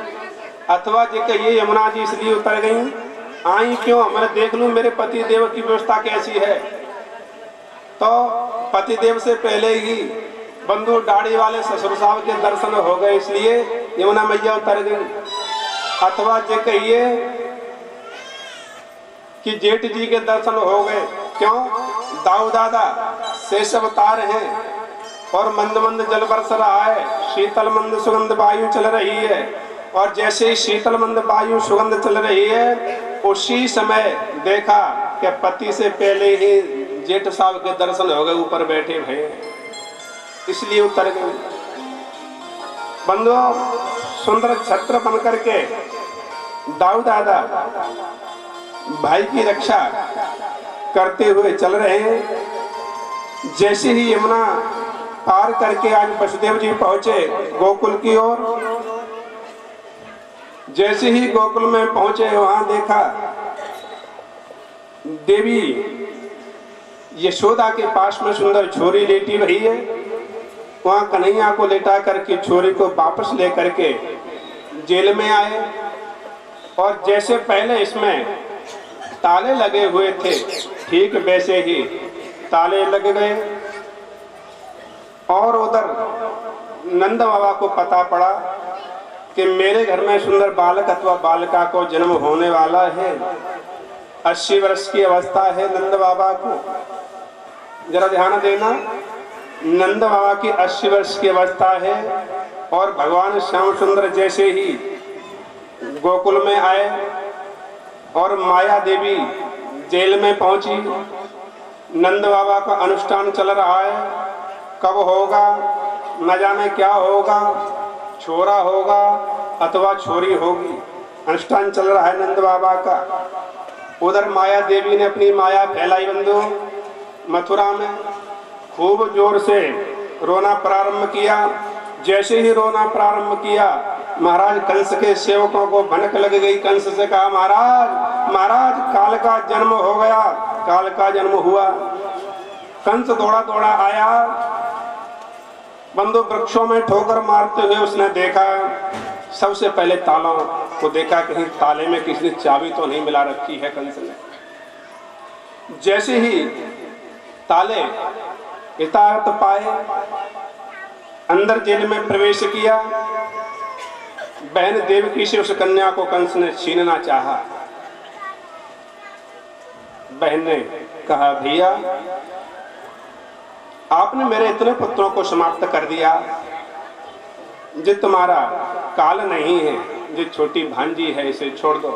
S1: अथवा जी कहिए यमुना जी इसलिए उतर गई, आई क्यों? मैं देख लूं मेरे पति देव की व्यवस्था कैसी है। तो पति देव से पहले ही बंधु दाढ़ी वाले ससुर साहब के दर्शन हो गए, इसलिए यमुना मैया उतर गई। अथवा जी कहिए कि जेठ जी के दर्शन हो गए। क्यों? दाऊ दादा शेष अवतार हैं और मंद मंद जल बरस रहा है, शीतल मंद सुगंध वायु चल रही है। और जैसे ही शीतल मंद वायु सुगंध चल रही है, उसी समय देखा कि पति से पहले ही जेठ साहब के दर्शन हो गए, ऊपर बैठे भये, इसलिए उतर गए। बंधुओं, सुंदर छत्र बन करके दाऊ दादा भाई की रक्षा करते हुए चल रहे हैं। जैसे ही यमुना पार करके आज वसुदेव जी पहुंचे गोकुल की ओर। जैसे ही गोकुल में पहुंचे वहां देखा देवी यशोदा के पास में सुंदर छोरी लेटी रही है। वहां कन्हैया को लेटा करके छोरी को वापस लेकर के जेल में आए। और जैसे पहले इसमें ताले लगे हुए थे, ठीक वैसे ही ताले लग गए। और उधर नंद बाबा को पता पड़ा कि मेरे घर में सुंदर बालक अथवा बालिका को जन्म होने वाला है। 80 वर्ष की अवस्था है नंद बाबा को। जरा ध्यान देना, नंद बाबा की 80 वर्ष की अवस्था है। और भगवान श्याम सुंदर जैसे ही गोकुल में आए और माया देवी जेल में पहुंची, नंद बाबा का अनुष्ठान चल रहा है। कब होगा न जाने, क्या होगा, छोरा होगा अथवा छोरी होगी, अनुष्ठान चल रहा है नंद बाबा का। उधर माया देवी ने अपनी माया फैलाई बंधु मथुरा में, खूब जोर से रोना प्रारंभ किया। जैसे ही रोना प्रारंभ किया, महाराज कंस के सेवकों को भनक लग गई। कंस से कहा महाराज महाराज काल का जन्म हो गया, काल का जन्म हुआ। कंस दौड़ा दौड़ा आया, बंदो वृक्षों में ठोकर मारते हुए उसने देखा। सबसे पहले तालों को देखा, कहीं ताले में किसी ने चाबी तो नहीं मिला रखी है। कंस ने जैसे ही ताले यथार्थ पाए, अंदर जेल में प्रवेश किया। बहन देवकी से उस कन्या को कंस ने छीनना चाहा। बहन ने कहा, भैया आपने मेरे इतने पुत्रों को समाप्त कर दिया, जो तुम्हारा काल नहीं है, जो छोटी भांजी है इसे छोड़ दो।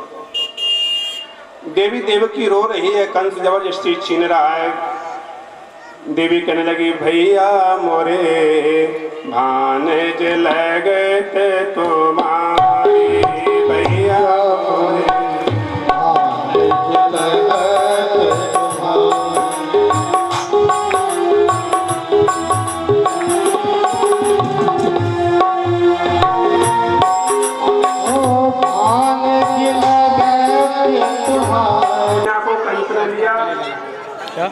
S1: देवी देवकी रो रही है, कंस जबरदस्ती छीन रहा है। देवी कहने लगी, भैया मोरे भानज ले गए थे तुम्हारी, भैया मोरे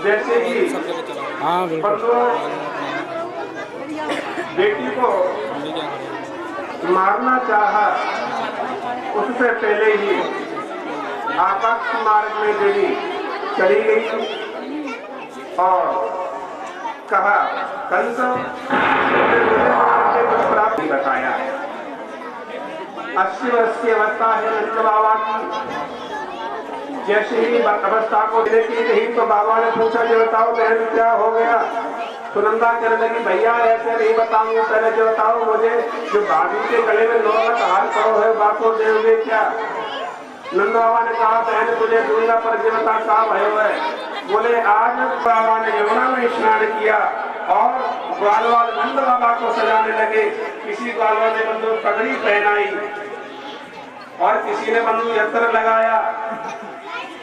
S1: जैसे ही बेटी को मारना चाहा, उससे पहले ही आकाश मार्ग में देवी चली गई और कहा, कंस कुछ प्राप्त बताया। 80 वर्ष की अवस्था है नंद बाबा की। जैसे ही अवस्था को देखी नहीं तो बाबा ने पूछा, जो बताओ बहन क्या हो गया। सुनंदा कहने लगी, भैया ऐसे नहीं बताऊंगा, पहले जो बताओ मुझे, जो भाभी के गले में 9 लाख हार करो है, बातों देंगे क्या। नंद बाबा ने कहा, बहन तुझे दूंगा, पर जो बता कहा भयो है। बोले, आज बाबा ने यमुना में स्नान किया और ग्वालवाल नंद बाबा को सजाने लगे। किसी ग्वालवाल ने बंधु पगड़ी पहनाई और किसी ने बंधु यंत्र लगाया,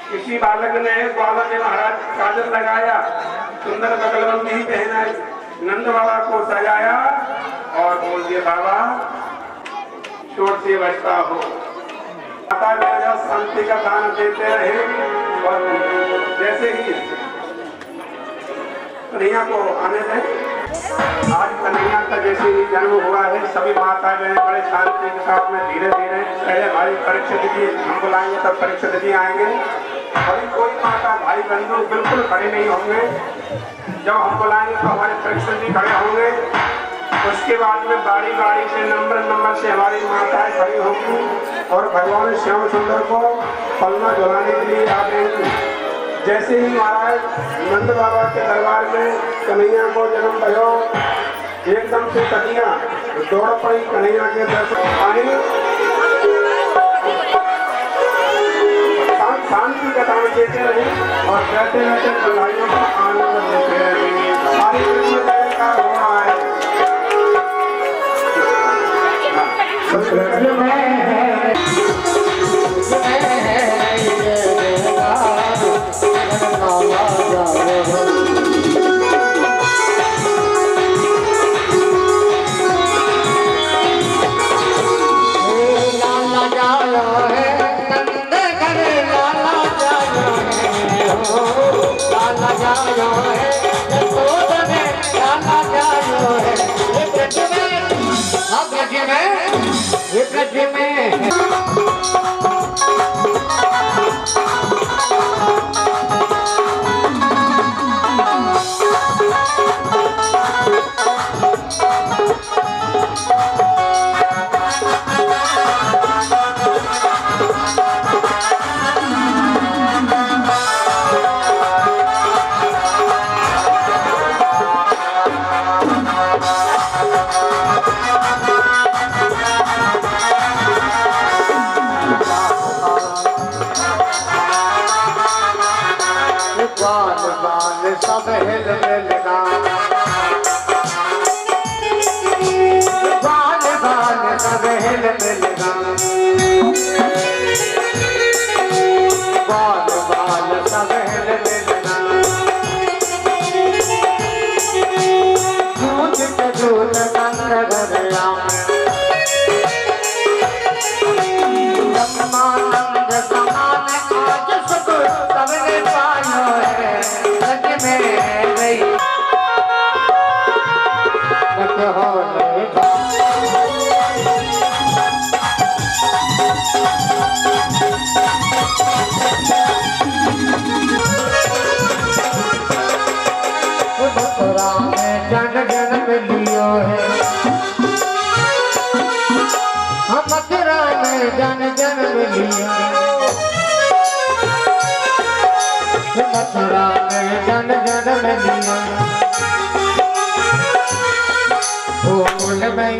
S1: किसी बालक ने बालक ने महाराज काजल लगाया, सुंदर बगलबंदी पहनाई, नंद बाबा को सजाया और बोल दिया, बाबा चोट से बचता हो। माता मेरा शांति का दान देते रहे। और जैसे ही कन्हैया को आने दें, आज कन्हैया का जैसे ही जन्म हुआ है, सभी माता बहन बड़े शांति के साथ में धीरे धीरे, पहले हमारी परीक्षा दीदी हम बुलाएंगे तब परीक्षा दीदी आएंगे। अभी कोई माता भाई बंधु बिल्कुल खड़े नहीं होंगे, जब हम बुलाएंगे तो हमारे परीक्षा दीदी खड़े होंगे। उसके बाद में बारी बारी से नंबर से हमारी माताएं खड़ी होंगी और भगवान श्याम सुंदर को पलना झुलाने के लिए आ गए। जैसे ही महाराज नंद बाबा के दरबार में कन्हैया को जन्म भयो, एकदम से कन्हैया दौड़ पड़ी कन्हैया के दर्शन आए। शांति का दान देते रहे और रहते रहते बधाइयों का आनंद लेते रहे। सारी दुनिया का होना है।
S2: सब हिल मिलना, बाल बाल सब हिल मिलना, बाल बाल सब हिल मिलना। दूध के दूध नंद गया, ब्रह्मानंद समान आज सुख सबने पायो है। सच में नहीं जन जन्म लिया, मथुरा में जन जन्म लिया, गोकुल में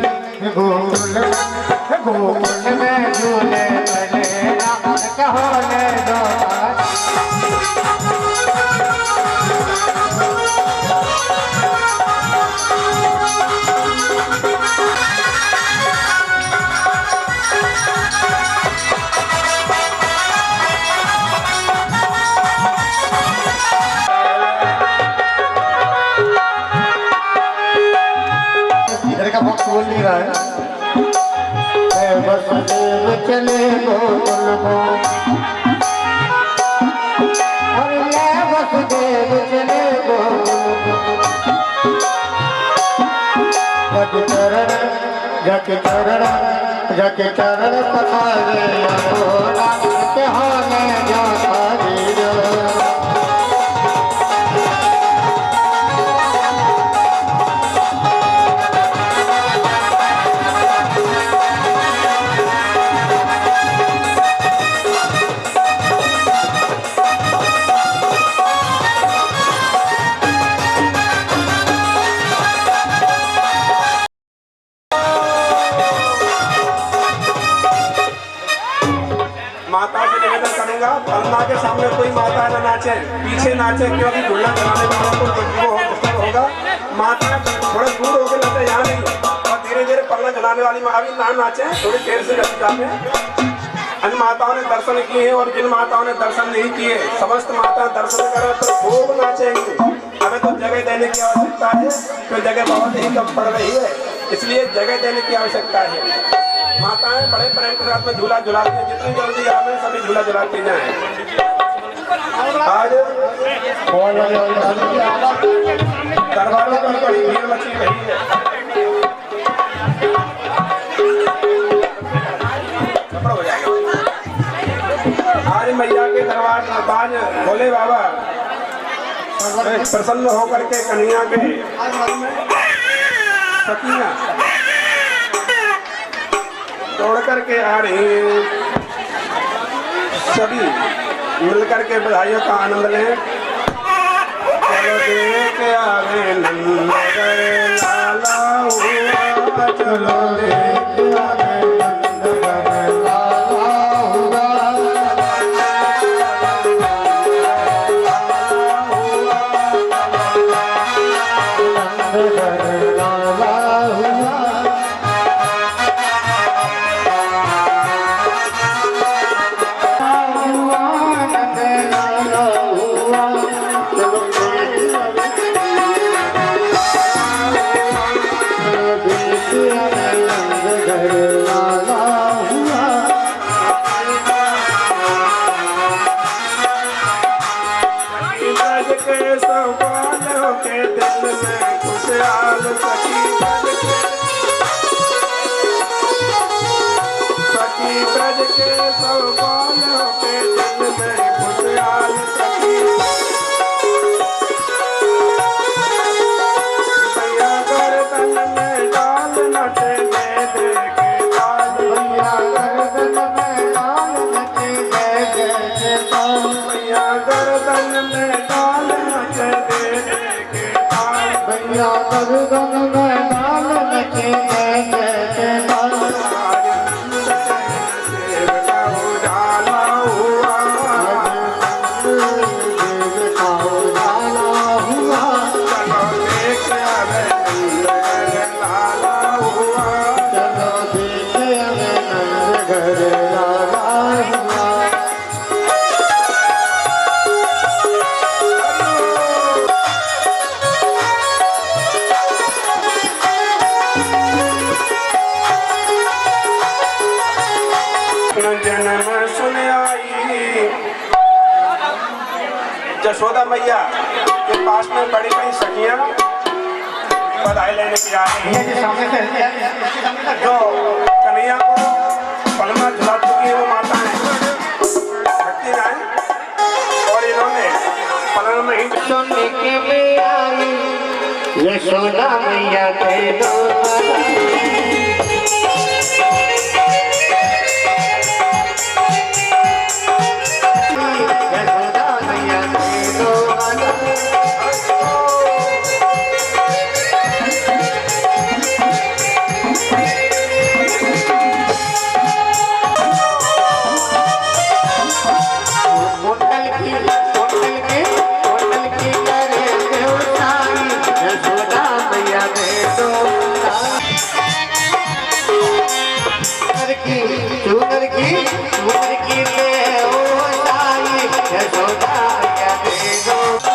S2: झूले बने राम कहो ने दो। बोल नहीं रहा है, वसुदेव चले गोकुल को, वसुदेव चले गोकुल को, जग चरण पखारे अघोरा, होने जो हरियो।
S1: माता से निवेदन करूंगा, पलना के सामने कोई माता न नाचे, पीछे नाचे, क्योंकि झूला चलाने वालों को डिस्टर्ब होगा। माता थोड़ा दूर होकर नाचे, यहाँ नहीं, और धीरे धीरे पलना चलाने वाली माँ भी ना नाचे, थोड़ी देर से जाते। अन्य माताओं ने दर्शन किए हैं और जिन माताओं ने दर्शन नहीं किए, समस्त माता दर्शन करें तो खूब नाचेंगे। हमें तो जगह देने की आवश्यकता है, तो जगह बहुत ही कम पड़ रही है, इसलिए जगह देने की आवश्यकता है। माताएं बड़े प्रेम के साथ में झूला झुलाती हैं, जितनी जल्दी आवे सभी झूला झुलाती जाए। आज दरबारों पर बड़ी भीड़ मची रही है। आज मैया के दरबार बाज भोले बाबा प्रसन्न होकर के कन्हैया के सखियां तोड़ करके आ रही, सभी मिलकर के बधाइयों का आनंद लें। चलो देख आवे नंदगढ़ लाला हुआ, चलो देख आवे नंदगढ़ लाला हुआ, नंदगढ़ लाला हुआ। यशोदा मैया के पास में बड़ी बड़ी सखियां बधाई लेने की आ रही हैं, जो कन्हैया को पलमा झुला चुकी है, वो माता है भक्ति राय, और इन्होंने पलमा में ही
S2: सोने के में आई यशोदा मैया के दो की उम्र की ले ओ साई यशोदा मैया दे दो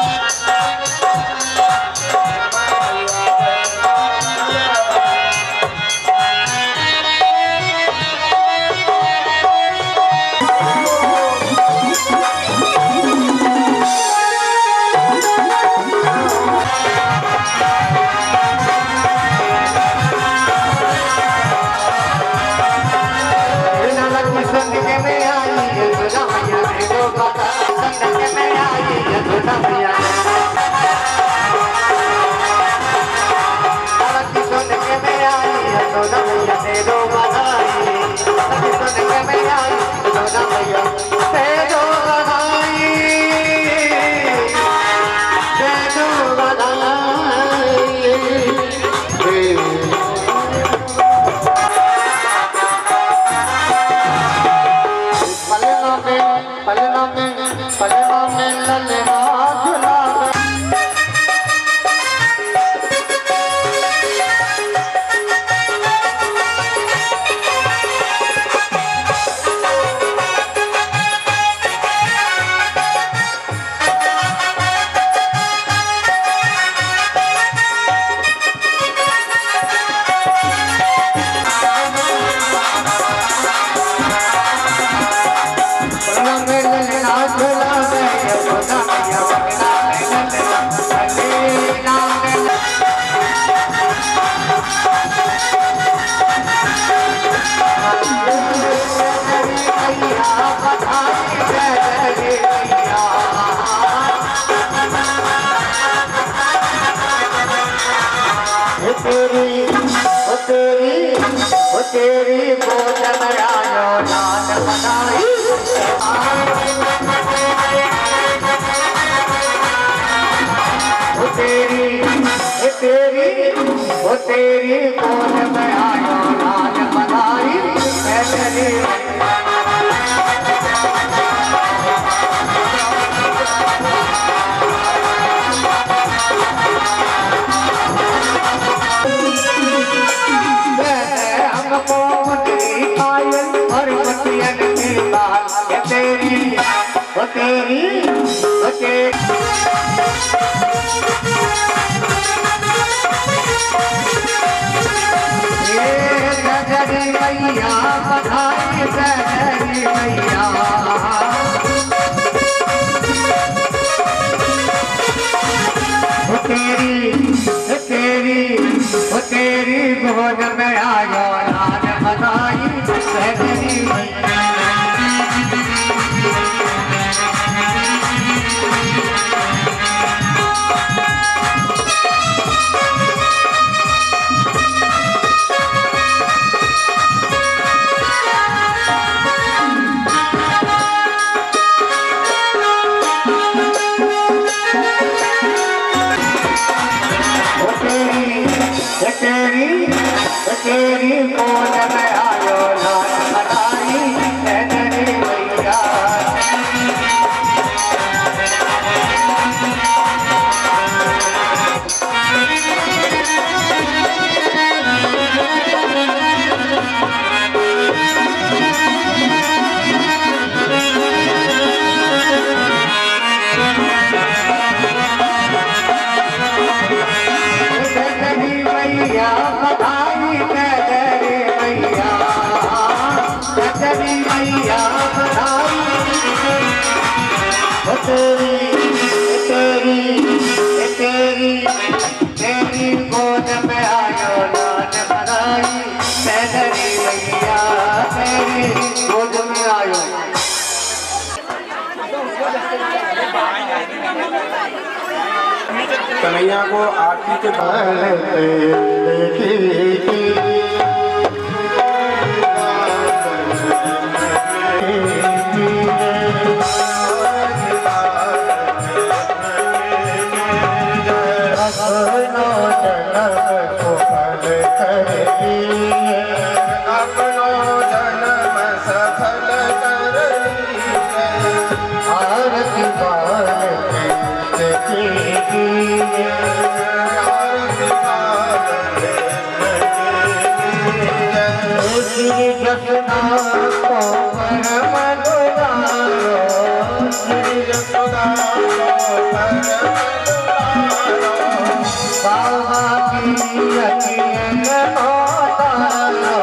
S2: तेरी गोद में आयो नान बनाई तेरी गोद में आयो नान बनाई मैया बधाई गजरी मैया तेरी गोद में आयो नान बधाई गजरी मैया तेरी गोद में आयो नान बधाई गजरी मैया बधाई गजरी मैया गजरी मैया बधाई तेरी गोद में आयो नान बधाई गजरी मैया तेरी गोद में आयो
S1: कन्हैया को आरती के
S3: अपनो जन्म सफल कर
S2: आरती बाबा की अखियन को तारो,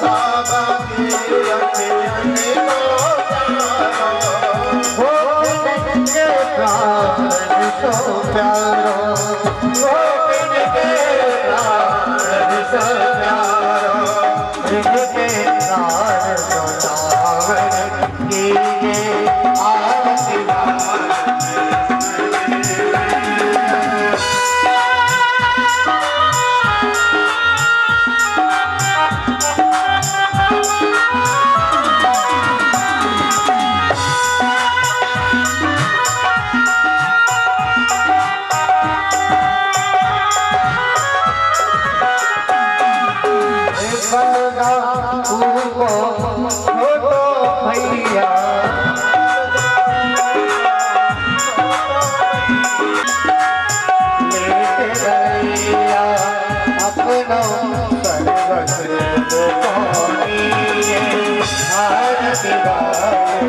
S3: बाबा की अखियन को तारो,
S2: गोविंद के प्राण सो प्यारो, गोविंद के प्राण सो प्यारो, जिनके प्राण सो नावन कीजिए आरती भैया लेते रैया अपनो सर्वस्व पाइए आरती गाए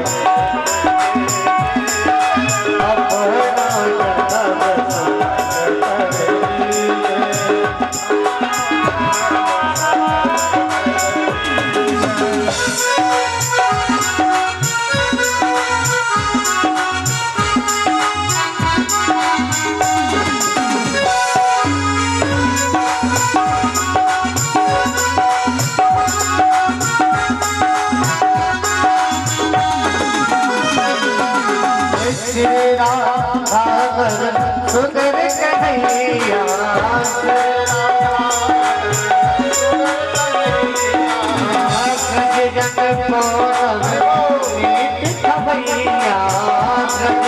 S2: अपना सुंदर कन्हैया जन भैया
S3: जन